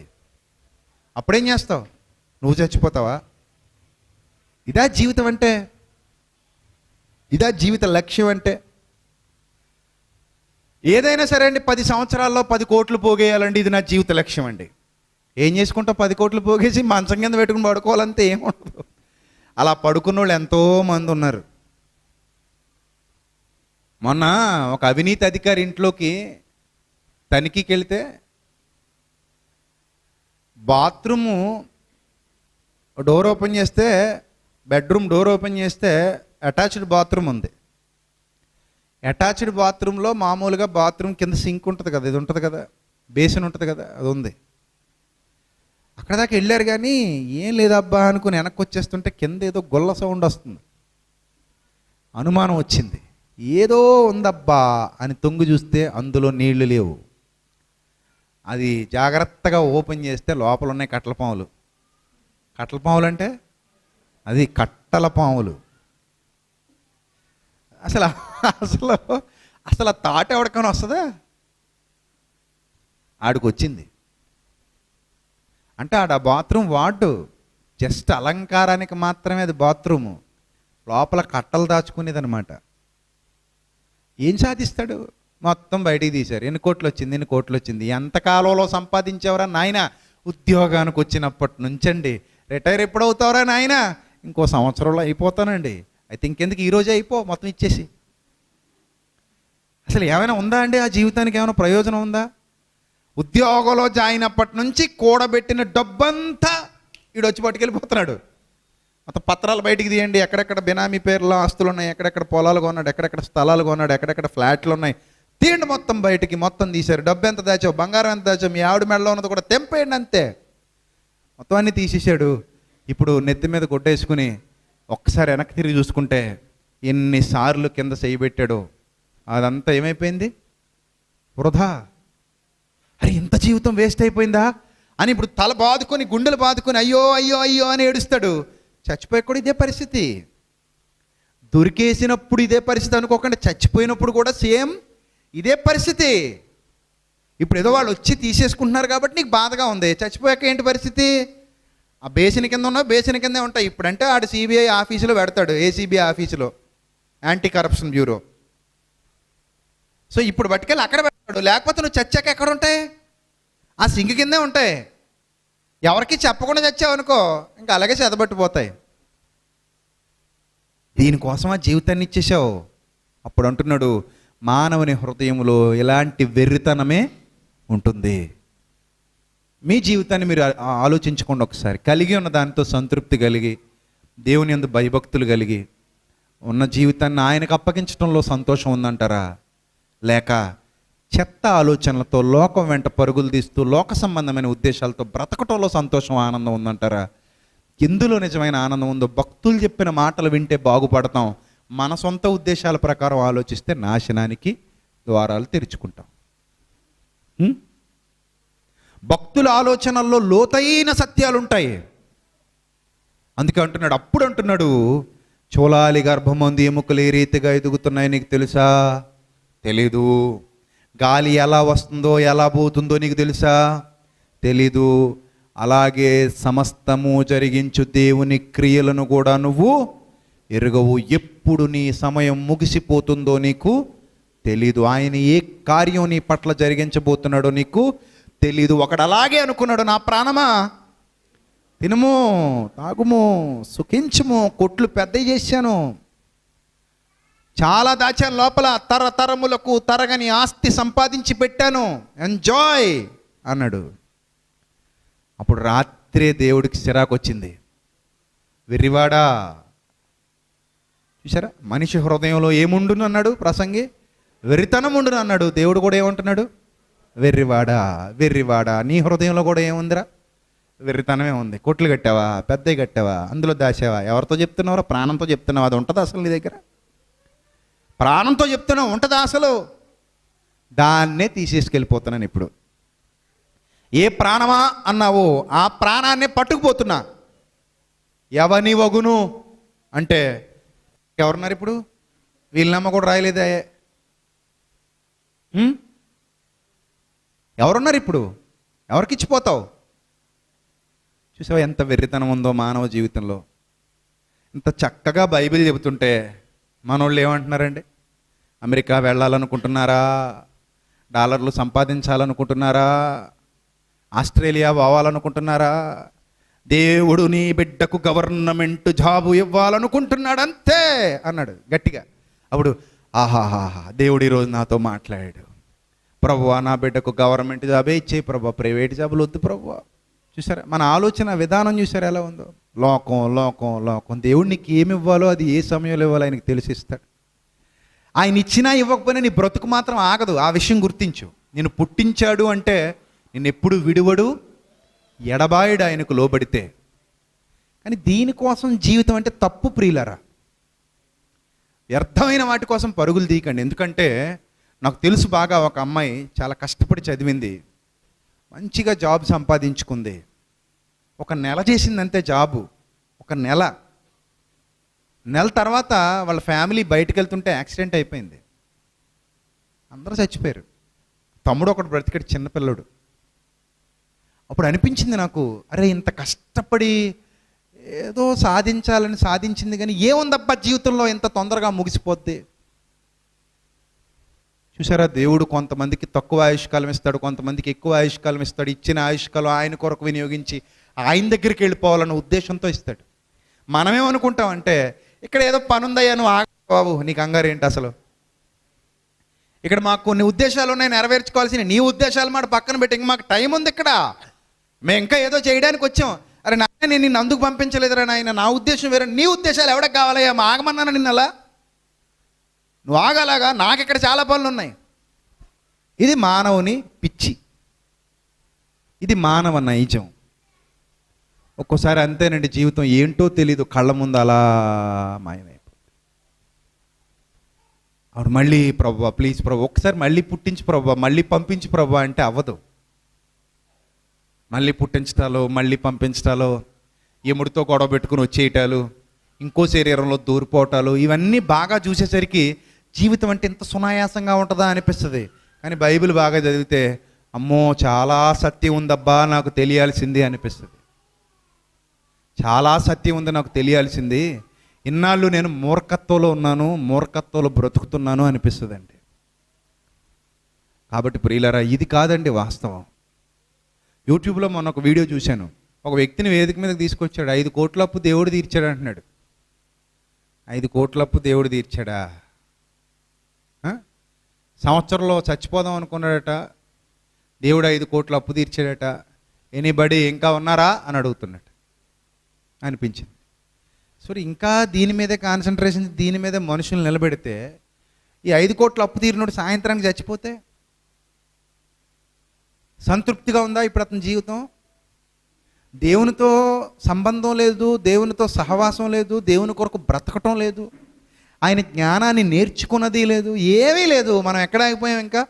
అప్పుడేం చేస్తావు? నువ్వు చచ్చిపోతావా? ఇదా జీవితం అంటే? ఇదా జీవిత లక్ష్యం అంటే? ఏదైనా సరే అండి, 10 సంవత్సరాల్లో 10 కోట్లు పోగేయాలండి, ఇది నా జీవిత లక్ష్యం అండి. ఏం చేసుకుంటావు? 10 కోట్లు పోగేసి మంచం కింద పెట్టుకుని పడుకోవాలంతే, ఏముండదు. అలా పడుకున్న వాళ్ళు ఎంతోమంది ఉన్నారు. మొన్న ఒక అవినీతి అధికారి ఇంట్లోకి తనిఖీకి వెళితే బాత్రూము డోర్ ఓపెన్ చేస్తే, బెడ్రూమ్ డోర్ ఓపెన్ చేస్తే అటాచ్డ్ బాత్రూమ్ ఉంది. అటాచ్డ్ బాత్రూంలో మామూలుగా బాత్రూమ్ కింద సింక్ ఉంటుంది కదా, ఇది ఉంటుంది కదా, బేసిన్ ఉంటుంది కదా, అది ఉంది. అక్కడ దాకా వెళ్ళారు కానీ ఏం లేదబ్బా అనుకుని వెనక్కి వచ్చేస్తుంటే కింద ఏదో గొల్ల సౌండ్ వస్తుంది. అనుమానం వచ్చింది, ఏదో ఉందబ్బా అని తొంగి చూస్తే అందులో నీళ్లు లేవు. అది జాగ్రత్తగా ఓపెన్ చేస్తే లోపల ఉన్నాయి కట్టల పాములు. కట్టల పాములు అంటే అది కట్టల పాములు. అసలు అసలు అసలు ఆ తాట ఎవరికైనా వస్తుందా? ఆడికి వచ్చింది. అంటే ఆడ బాత్రూమ్ వాడు జస్ట్ అలంకారానికి మాత్రమే అది బాత్రూము, లోపల కట్టలు దాచుకునేది అనమాట. ఏం సాధిస్తాడు? మొత్తం బయటికి తీశారు. ఎన్ని కోట్లు వచ్చింది, ఎన్ని కోట్లు వచ్చింది. ఎంత కాలంలో సంపాదించేవరా నాయన? ఉద్యోగానికి వచ్చినప్పటి నుంచండి. రిటైర్ ఎప్పుడవుతావరా నాయన? ఇంకో సంవత్సరంలో అయిపోతానండి. అయితే ఇంకెందుకు ఈరోజే అయిపో, మొత్తం ఇచ్చేసి. అసలు ఏమైనా ఉందా అండి ఆ జీవితానికి? ఏమైనా ప్రయోజనం ఉందా? ఉద్యోగంలో జాయిన్ అప్పటి నుంచి కూడబెట్టిన డబ్బంతా ఈడొచ్చి పట్టుకెళ్ళిపోతున్నాడు. మొత్తం పత్రాలు బయటికి తీయండి, ఎక్కడెక్కడ బినామీ పేర్లో ఆస్తులు ఉన్నాయి, ఎక్కడెక్కడ పొలాలు కొన్నాడు, ఎక్కడెక్కడ స్థలాలు కొన్నాడు, ఎక్కడెక్కడ ఫ్లాట్లు ఉన్నాయి, తీయండి మొత్తం బయటికి. మొత్తం తీశారు. డబ్బు ఎంత దాచావు, బంగారం ఎంత దాచావు, మీ ఆవిడ మెడలో ఉన్నది కూడా తెంపేయండి, అంతే. మొత్తం అన్నీ తీసేసాడు. ఇప్పుడు నెత్తి మీద కొట్టేసుకుని ఒక్కసారి వెనక్కి తిరిగి చూసుకుంటే ఎన్నిసార్లు కింద చేయబెట్టాడో అదంతా ఏమైపోయింది? వృధా. అరే ఇంత జీవితం వేస్ట్ అయిపోయిందా అని ఇప్పుడు తల బాదుకొని, గుండెలు బాదుకొని అయ్యో అయ్యో అయ్యో అని ఏడుస్తాడు. చచ్చిపోయి కూడా ఇదే పరిస్థితి. దొరికేసినప్పుడు ఇదే పరిస్థితి అనుకోకుండా చచ్చిపోయినప్పుడు కూడా సేమ్ ఇదే పరిస్థితి. ఇప్పుడు ఏదో వాళ్ళు వచ్చి తీసేసుకుంటున్నారు కాబట్టి నీకు బాధగా ఉంది. చచ్చిపోయాక ఏంటి పరిస్థితి? ఆ బేసిన్ కింద ఉన్నావు, బేసిన్ కిందే ఉంటాయి. ఇప్పుడంటే ఆడు సిబిఐ ఆఫీసులో పెడతాడు, ఏసీబీ ఆఫీసులో, యాంటీ కరప్షన్ బ్యూరో. సో ఇప్పుడు పట్టుకెళ్ళి అక్కడ పెడతాడు. లేకపోతే నువ్వు చచ్చాక ఎక్కడ ఉంటాయి? ఆ సింక్ కిందే ఉంటాయి. ఎవరికి చెప్పకుండా చచ్చావనుకో ఇంకా అలాగే చెదబట్టిపోతాయి. దీనికోసం ఆ జీవితాన్ని ఇచ్చేసావు. అప్పుడు అంటున్నాడు, మానవుని హృదయంలో ఎలాంటి వెర్రితనమే ఉంటుంది. మీ జీవితాన్ని మీరు ఆలోచించుకోండి ఒకసారి. కలిగి ఉన్న దానితో సంతృప్తి కలిగి, దేవుని యందు భయభక్తులు కలిగి ఉన్న జీవితాన్ని ఆయనకు అప్పగించడంలో సంతోషం ఉందంటారా? లేక చెత్త ఆలోచనలతో లోకం వెంట పరుగులు తీస్తూ లోక సంబంధమైన ఉద్దేశాలతో బ్రతకటంలో సంతోషం, ఆనందం ఉందంటారా? ఎందులో నిజమైన ఆనందం ఉందో? భక్తులు చెప్పిన మాటలు వింటే బాగుపడతాం, మన సొంత ఉద్దేశాల ప్రకారం ఆలోచిస్తే నాశనానికి ద్వారాలు తెరుచుకుంటాం. భక్తుల ఆలోచనల్లో లోతైన సత్యాలు ఉంటాయి. అందుకే అంటున్నాడు, అప్పుడు అంటున్నాడు, చూలాలి గర్భమందు ఎముకలు ఏ రీతిగా ఎదుగుతున్నాయి నీకు తెలుసా? తెలీదు. గాలి ఎలా వస్తుందో ఎలా పోతుందో నీకు తెలుసా? తెలీదు. అలాగే సమస్తము జరిగించు దేవుని క్రియలను కూడా నువ్వు ఎరుగవు. ఎప్పుడు నీ సమయం ముగిసిపోతుందో నీకు తెలీదు. ఆయన ఏ కార్యం నీ పట్ల జరిగించబోతున్నాడో నీకు తెలీదు. ఒకడు అలాగే అనుకున్నాడు, నా ప్రాణమా తినుము, తాగుము, సుఖించుము, కొట్లు పెద్దవి చేశాను, చాలా దాచాను లోపల, తరతరములకు తరగని ఆస్తి సంపాదించి పెట్టాను, ఎంజాయ్ అన్నాడు. అప్పుడు రాత్రే దేవుడికి చిరాకు వచ్చింది. వెర్రివాడా, చూసారా మనిషి హృదయంలో ఏముండును అన్నాడు ప్రసంగి? వెర్రితనం ఉండును అన్నాడు. దేవుడు కూడా ఏమంటున్నాడు? వెర్రివాడా, వెర్రివాడా, నీ హృదయంలో కూడా ఏముందిరా? వెర్రితనమే ఉంది. కొట్లు కట్టావా, పెద్దవి కట్టావా, అందులో దాచావా? ఎవరితో చెప్తున్నావురా? ప్రాణంతో చెప్తున్నావు. అది ఉంటుందా అసలు నీ దగ్గర? ప్రాణంతో చెప్తున్నావు, ఉంటుందా అసలు? దాన్నే తీసేసుకెళ్ళిపోతున్నాను ఇప్పుడు. ఏ ప్రాణమా అన్నావో ఆ ప్రాణాన్నే పట్టుకుపోతున్నా. ఎవని వగును అంటే ఎవరున్నారు ఇప్పుడు? వీళ్ళనమ్మ కూడా రాయలేదే. ఎవరున్నారు ఇప్పుడు? ఎవరికి ఇచ్చిపోతావు? చూసావా ఎంత వెర్రితనం ఉందో మానవ జీవితంలో. ఇంత చక్కగా బైబిల్ చెబుతుంటే మనోళ్ళు ఏమంటున్నారండి? అమెరికా వెళ్ళాలనుకుంటున్నారా? డాలర్లు సంపాదించాలనుకుంటున్నారా? ఆస్ట్రేలియా పోవాలనుకుంటున్నారా? దేవుడు నీ బిడ్డకు గవర్నమెంట్ జాబు ఇవ్వాలనుకుంటున్నాడు అంతే అన్నాడు గట్టిగా. అప్పుడు ఆహాహా, దేవుడు ఈరోజు నాతో మాట్లాడాడు. ప్రభువా, నా బిడ్డకు గవర్నమెంట్ జాబే ఇచ్చేయి ప్రభువా, ప్రైవేట్ జాబులు వద్దు ప్రభువా. చూసారా మన ఆలోచన విధానం? చూసారా ఎలా ఉందో? లోకం లోకం లోకం. దేవుడు నీకు ఏమి ఇవ్వాలో అది ఏ సమయంలో ఇవ్వాలో ఆయనకు తెలిసిస్తాడు. ఆయన ఇచ్చినా ఇవ్వకపోయినా నీ బ్రతుకు మాత్రం ఆగదు. ఆ విషయం గుర్తించు. నేను పుట్టించాడు అంటే నిన్ను ఎప్పుడు విడువడు, ఎడబాయుడు ఆయనకు లోబడితే. కానీ దీనికోసం జీవితం అంటే తప్పు ప్రియులరా. వ్యర్థమైన వాటి కోసం పరుగులు తీయకండి. ఎందుకంటే నాకు తెలుసు బాగా, ఒక అమ్మాయి చాలా కష్టపడి చదివింది, మంచిగా జాబ్ సంపాదించుకుంది. ఒక నెల చేసిందంతే జాబు. ఒక నెల తర్వాత వాళ్ళ ఫ్యామిలీ బయటకు వెళ్తుంటే యాక్సిడెంట్ అయిపోయింది. అందరూ చచ్చిపోయారు. తమ్ముడు ఒకడు బ్రతికాడు, చిన్నపిల్లడు. అప్పుడు అనిపించింది నాకు, అరే ఇంత కష్టపడి ఏదో సాధించాలని సాధించింది, కానీ ఏముందబ్బా జీవితంలో ఇంత తొందరగా ముగిసిపోద్ది. చూసారా, దేవుడు కొంతమందికి తక్కువ ఆయుష్కాలం ఇస్తాడు, కొంతమందికి ఎక్కువ ఆయుష్కాలం ఇస్తాడు. ఇచ్చిన ఆయుష్కాలం ఆయన కొరకు వినియోగించి ఆయన దగ్గరికి వెళ్ళిపోవాలన్న ఉద్దేశంతో ఇస్తాడు. మనమేమనుకుంటామంటే, ఇక్కడ ఏదో పని ఉందయ్యా, నువ్వు ఆగు బాబు, నీకు అంగారు ఏంటి అసలు? ఇక్కడ మాకు కొన్ని ఉద్దేశాలు ఉన్నాయి, నెరవేర్చుకోవాల్సిన. నీ ఉద్దేశాలు మాట పక్కన పెట్టి ఇంక మాకు టైం ఉంది, ఇక్కడ మేము ఇంకా ఏదో చేయడానికి వచ్చాం. అరే నాయన, నేను నిన్ను అందుకు పంపించలేదురా నాయన, నా ఉద్దేశం వేరే. నీ ఉద్దేశాలు ఎవరికి కావాలయ్యా? మా ఆగమన్నాను నిన్నలా, నువ్వు ఆగలాగా, నాకు ఇక్కడ చాలా పనులు ఉన్నాయి. ఇది మానవుని పిచ్చి, ఇది మానవ నైజం. ఒక్కోసారి అంతేనండి, జీవితం ఏంటో తెలీదు, కళ్ళ ముందు అలా మాయమైపోతుంది. అప్పుడు మళ్ళీ ప్రభువా ప్లీజ్ ప్రభు, ఒకసారి మళ్ళీ పుట్టించి ప్రభువా, మళ్ళీ పంపించి ప్రభువా అంటే అవ్వదు. మళ్ళీ పుట్టించటాలు, మళ్ళీ పంపించటాలు, ఎముడితో గొడవ పెట్టుకుని వచ్చేయటాలు, ఇంకో శరీరంలో దూరిపోవటాలు, ఇవన్నీ బాగా చూసేసరికి జీవితం అంటే ఇంత సునాయాసంగా ఉంటుందా అనిపిస్తుంది. కానీ బైబిల్ బాగా చదివితే అమ్మో చాలా సత్యం ఉందబ్బా, నాకు తెలియాల్సింది అనిపిస్తుంది. చాలా సత్యం ఉంది, నాకు తెలియాల్సింది. ఇన్నాళ్ళు నేను మూర్ఖత్వంలో ఉన్నాను, మూర్ఖత్వంలో బ్రతుకుతున్నాను అనిపిస్తుంది అండి. కాబట్టి ప్రియులారా, ఇది కాదండి వాస్తవం. యూట్యూబ్లో మొన్న ఒక వీడియో చూశాను. ఒక వ్యక్తిని వేదిక మీదకి తీసుకొచ్చాడు. 5 కోట్ల అప్పు దేవుడు తీర్చాడు అంటున్నాడు. 5 కోట్ల అప్పు దేవుడు తీర్చాడా? సంవత్సరంలో చచ్చిపోదాం అనుకున్నాడట, దేవుడు 5 కోట్లు అప్పు తీర్చాడట. ఎనీబడి ఇంకా ఉన్నారా అని అడుగుతున్నట్టు అనిపించింది. సో ఇంకా దీని మీదే కాన్సన్ట్రేషన్, దీని మీదే మనుషులు నిలబెడితే ఈ 5 కోట్ల అప్పు తీరినోడు సాయంత్రానికి చచ్చిపోతే సంతృప్తిగా ఉందా ఇప్పుడు అతని జీవితం? దేవునితో సంబంధం లేదు, దేవునితో సహవాసం లేదు, దేవుని కొరకు బ్రతకటం లేదు, ఆయన జ్ఞానాన్ని నేర్చుకున్నది లేదు, ఏమీ లేదు. మనం ఎక్కడ ఆగిపోయాం? ఇంకా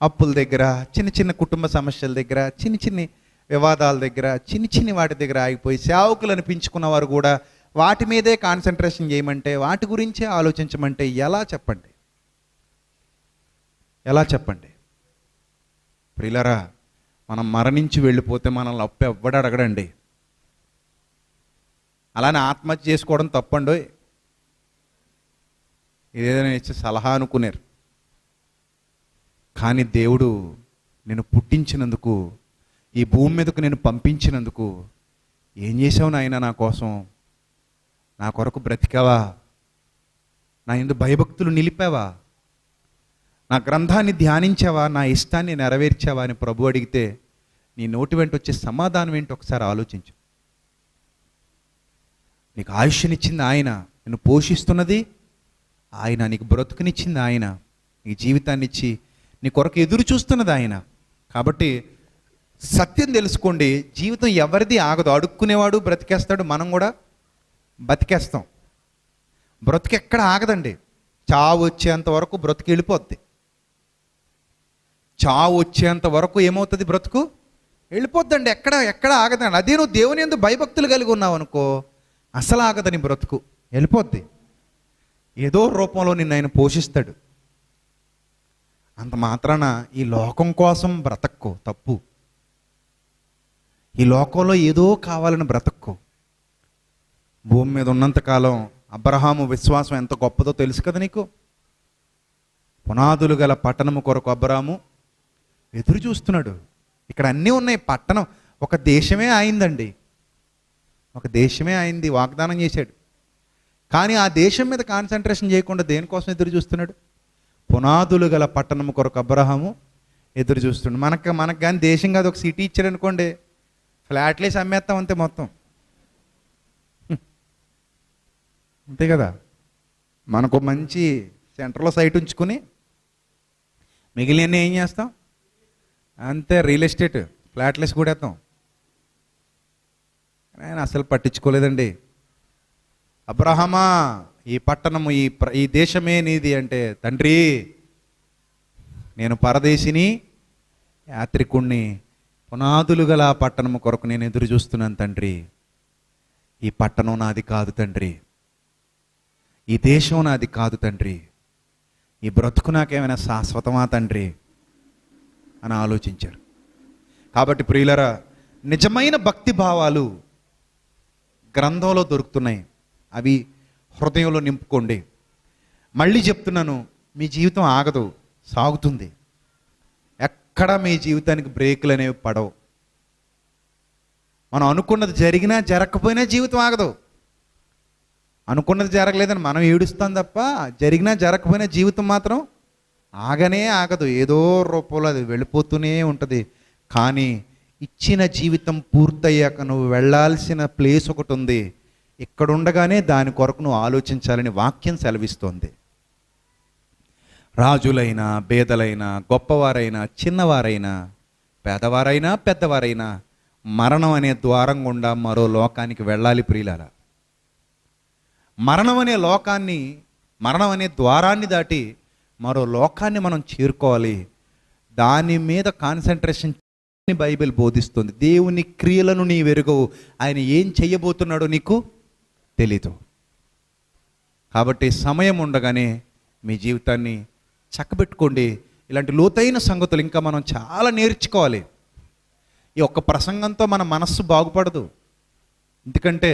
అప్పుల దగ్గర, చిన్న చిన్న కుటుంబ సమస్యల దగ్గర, చిన్న చిన్ని వివాదాల దగ్గర, చిన్ని వాటి దగ్గర ఆగిపోయి సేవకులు అనిపించుకున్న వారు కూడా వాటి మీదే కాన్సన్ట్రేషన్ చేయమంటే, వాటి గురించే ఆలోచించమంటే ఎలా చెప్పండి? ఎలా చెప్పండి? ప్రియులారా, మనం మరణించి వెళ్ళిపోతే మనల్ని అప్పు ఎవ్వడు అడగడండి. అలానే ఆత్మహత్య చేసుకోవడం తప్పండి. ఇదేదైనా ఇచ్చే సలహా అనుకున్నారు. కానీ దేవుడు నేను పుట్టించినందుకు, ఈ భూమి మీదకు నేను పంపించినందుకు ఏం చేసావు నాయన? నా కోసం, నా కొరకు బ్రతికావా? నా యందు భయభక్తులు నిలిపావా? నా గ్రంథాన్ని ధ్యానించావా? నా ఇష్టాన్ని నెరవేర్చావా అని ప్రభు అడిగితే నీ నోటి వెంట వచ్చే సమాధానం ఏంటి ఒకసారి ఆలోచించు. నీకు ఆయుష్నిచ్చింది ఆయన, నిన్ను పోషిస్తున్నది ఆయన, నీకు బ్రతుకునిచ్చింది ఆయన, నీ జీవితాన్ని ఇచ్చి నీ కొరకు ఎదురు చూస్తున్నది ఆయన. కాబట్టి సత్యం తెలుసుకోండి, జీవితం ఎవరిది ఆగదు. అడుక్కునేవాడు బ్రతికేస్తాడు, మనం కూడా బతికేస్తాం. బ్రతుకు ఎక్కడ ఆగదండి. చావు వచ్చేంత వరకు బ్రతుకు వెళ్ళిపోద్ది. చావు వచ్చేంత వరకు ఏమవుతుంది? బ్రతుకు వెళ్ళిపోద్దండి. ఎక్కడ ఆగదండి. అదే నువ్వు దేవుని యందు భయభక్తులు కలిగి ఉన్నావు అనుకో, అసలు ఆగదని బ్రతుకు వెళ్ళిపోద్ది. ఏదో రూపంలో నిన్ను ఆయన పోషిస్తాడు. అంత మాత్రాన ఈ లోకం కోసం బ్రతక్కో, తప్పు. ఈ లోకంలో ఏదో కావాలని బ్రతక్కో. భూమి మీద ఉన్నంతకాలం అబ్రహాము విశ్వాసం ఎంత గొప్పదో తెలుసు కదా నీకు. పునాదులు గల పట్టణము కొరకు అబ్రహాము ఎదురు చూస్తున్నాడు. ఇక్కడ అన్నీ ఉన్నాయి. పట్టణం ఒక దేశమే అయిందండి, ఒక దేశమే అయింది, వాగ్దానం చేశాడు. కానీ ఆ దేశం మీద కాన్సన్ట్రేషన్ చేయకుండా దేనికోసం ఎదురు చూస్తున్నాడు? పునాదులు గల పట్టణము కొరకు అబ్రహాము ఎదురు చూస్తున్నాడు. మనకు కానీ దేశం కాదు, ఒక సిటీ ఇచ్చాడు అనుకోండి, ఫ్లాట్లేసి అమ్మేస్తాం అంతే మొత్తం. అంతే కదా. మనకు మంచి సెంటర్లో సైట్ ఉంచుకుని మిగిలిన ఏం చేస్తాం? అంతే, రియల్ ఎస్టేట్ ఫ్లాట్లేసి కూడేస్తాం. ఆయన అసలు పట్టించుకోలేదండి. అబ్రహమా, ఈ పట్టణము, ఈ దేశమే నీది అంటే, తండ్రి నేను పరదేశిని, యాత్రికుణ్ణి, పునాదులు గల ఆ పట్టణము కొరకు నేను ఎదురు చూస్తున్నాను తండ్రి. ఈ పట్టణం నాది కాదు తండ్రి, ఈ దేశం నాది కాదు తండ్రి, ఈ బ్రతుకు నాకేమైనా శాశ్వతమా తండ్రి అని ఆలోచించారు. కాబట్టి ప్రియులరా, నిజమైన భక్తి భావాలు గ్రంథంలో దొరుకుతున్నాయి, అవి హృదయంలో నింపుకోండి. మళ్ళీ చెప్తున్నాను, మీ జీవితం ఆగదు, సాగుతుంది. ఎక్కడ మీ జీవితానికి బ్రేకులు అనేవి పడవు. మనం అనుకున్నది జరిగినా జరగకపోయినా జీవితం ఆగదు. అనుకున్నది జరగలేదని మనం ఏడుస్తాం తప్ప, జరిగినా జరగకపోయినా జీవితం మాత్రం ఆగనే ఆగదు. ఏదో రూపంలో అది వెళ్ళిపోతూనే ఉంటుంది. కానీ ఇచ్చిన జీవితం పూర్తయ్యాక నువ్వు వెళ్ళాల్సిన ప్లేస్ ఒకటి ఉంది. ఇక్కడ ఉండగానే దాని కొరకు నువ్వు ఆలోచించాలని వాక్యం సెలవిస్తోంది. రాజులైనా, పేదలైనా, గొప్పవారైనా, చిన్నవారైనా, పేదవారైనా, పెద్దవారైనా మరణం అనే ద్వారం గుండా మరో లోకానికి వెళ్ళాలి ప్రియులారా. మరణం అనే ద్వారాన్ని దాటి మరో లోకాన్ని మనం చేరుకోవాలి. దాని మీద కాన్సన్ట్రేషన్ బైబిల్ బోధిస్తుంది. దేవుని క్రియలను నీ వెరుగవు, ఆయన ఏం చెయ్యబోతున్నాడో నీకు తెలీదు. కాబట్టి సమయం ఉండగానే మీ జీవితాన్ని చక్కబెట్టుకోండి. ఇలాంటి లోతైన సంగతులు ఇంకా మనం చాలా నేర్చుకోవాలి. ఈ ఒక్క ప్రసంగంతో మన మనస్సు బాగుపడదు. ఎందుకంటే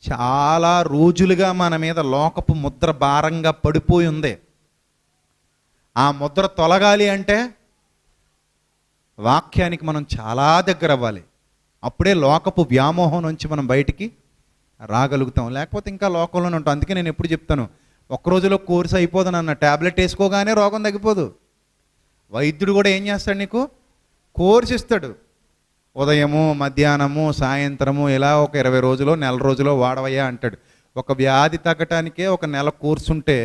చాలా రోజులుగా మన మీద లోకపు ముద్ర భారంగా పడిపోయి ఉంది. ఆ ముద్ర తొలగాలి అంటే వాక్యానికి మనం చాలా దగ్గర అవ్వాలి. అప్పుడే లోకపు వ్యామోహం నుంచి మనం బయటికి రాగలుగుతాం. లేకపోతే ఇంకా లోకంలోనే ఉంటాం. అందుకే నేను ఎప్పుడు చెప్తాను, ఒక్క రోజులో కోర్సు అయిపోదు నాన్న. ట్యాబ్లెట్ వేసుకోగానే రోగం తగ్గిపోదు. వైద్యుడు కూడా ఏం చేస్తాడు? నీకు కోర్స్ ఇస్తాడు. ఉదయము, మధ్యాహ్నము, సాయంత్రము ఇలా ఒక 20 రోజులో, నెల రోజులో వాడవయ్యా అంటాడు. ఒక వ్యాధి తగ్గటానికే ఒక నెల కోర్సు ఉంటే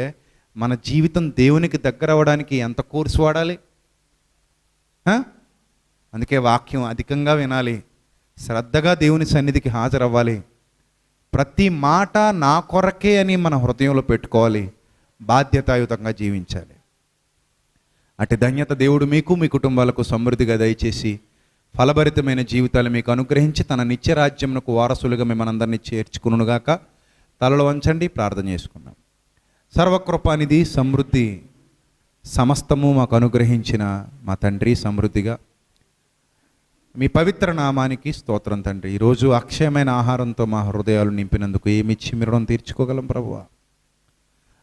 మన జీవితం దేవునికి దగ్గర అవ్వడానికి ఎంత కోర్సు వాడాలి? అందుకే వాక్యం అధికంగా వినాలి, శ్రద్ధగా దేవుని సన్నిధికి హాజరవ్వాలి. ప్రతి మాట నా కొరకే అని మన హృదయంలో పెట్టుకోవాలి. బాధ్యతాయుతంగా జీవించాలి. అటు ధన్యత దేవుడు మీకు, మీ కుటుంబాలకు సమృద్ధిగా దయచేసి ఫలభరితమైన జీవితాలు మీకు అనుగ్రహించి తన నిత్య రాజ్యమునకు వారసులుగా మిమ్మల్ని చేర్చుకునుగాక. తలలో వంచండి, ప్రార్థన చేసుకుందాం. సర్వకృపానిధి, సమృద్ధి సమస్తము మాకు అనుగ్రహించిన మా తండ్రి, సమృద్ధిగా మీ పవిత్ర నామానికి స్తోత్రం తండ్రి. ఈరోజు అక్షయమైన ఆహారంతో మా హృదయాలు నింపినందుకు ఏమిచ్చి మీ రుణం తీర్చుకోగలం ప్రభువా?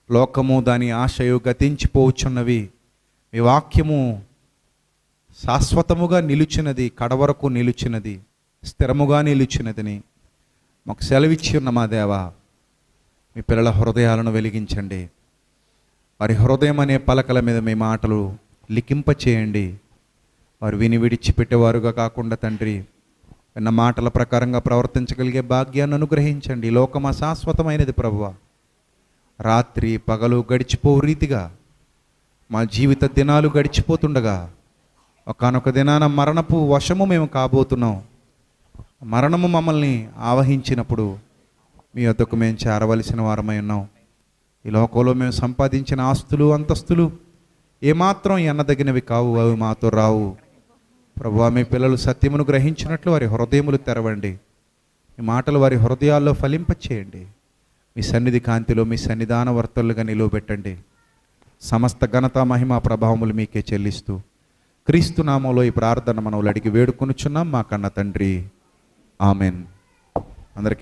లోకము దాని ఆశయు గతించిపోవచ్చున్నవి, మీ వాక్యము శాశ్వతముగా నిలుచినది, కడవరకు నిలుచినది, స్థిరముగా నిలుచినదని మాకు సెలవిచ్చి ఉన్న మా దేవా, మీ పిల్లల హృదయాలను వెలిగించండి. వారి హృదయం అనే పలకల మీద మీ మాటలు లిఖింపచేయండి. వారు విని విడిచిపెట్టేవారుగా కాకుండా తండ్రి, విన్న మాటల ప్రకారంగా ప్రవర్తించగలిగే భాగ్యాన్ని అనుగ్రహించండి. లోకం అశాశ్వతమైనది ప్రభువా. రాత్రి పగలు గడిచిపో రీతిగా మా జీవిత దినాలు గడిచిపోతుండగా ఒకానొక దినాన మరణపు వశము మేము కాబోతున్నాం. మరణము మమ్మల్ని ఆవహించినప్పుడు మీ వద్దకు మేము చేరవలసిన వారమై ఉన్నాం. ఈ లోకంలో మేము సంపాదించిన ఆస్తులు, అంతస్తులు ఏమాత్రం ఎన్నదగినవి కావు, అవి మాతో రావు ప్రభువా. మీ పిల్లలు సత్యమును గ్రహించినట్లు వారి హృదయములు తెరవండి. మీ మాటలు వారి హృదయాల్లో ఫలింపచేయండి. మీ సన్నిధి కాంతిలో మీ సన్నిధాన వర్తలుగా నిలువబెట్టండి. సమస్త ఘనత, మహిమ, ప్రభావములు మీకే చెల్లిస్తూ క్రీస్తు నామంలో ఈ ప్రార్థన మనవులు అడిగి వేడుకొనుచున్నాం మా కన్న తండ్రి. ఆమెన్. అందరికీ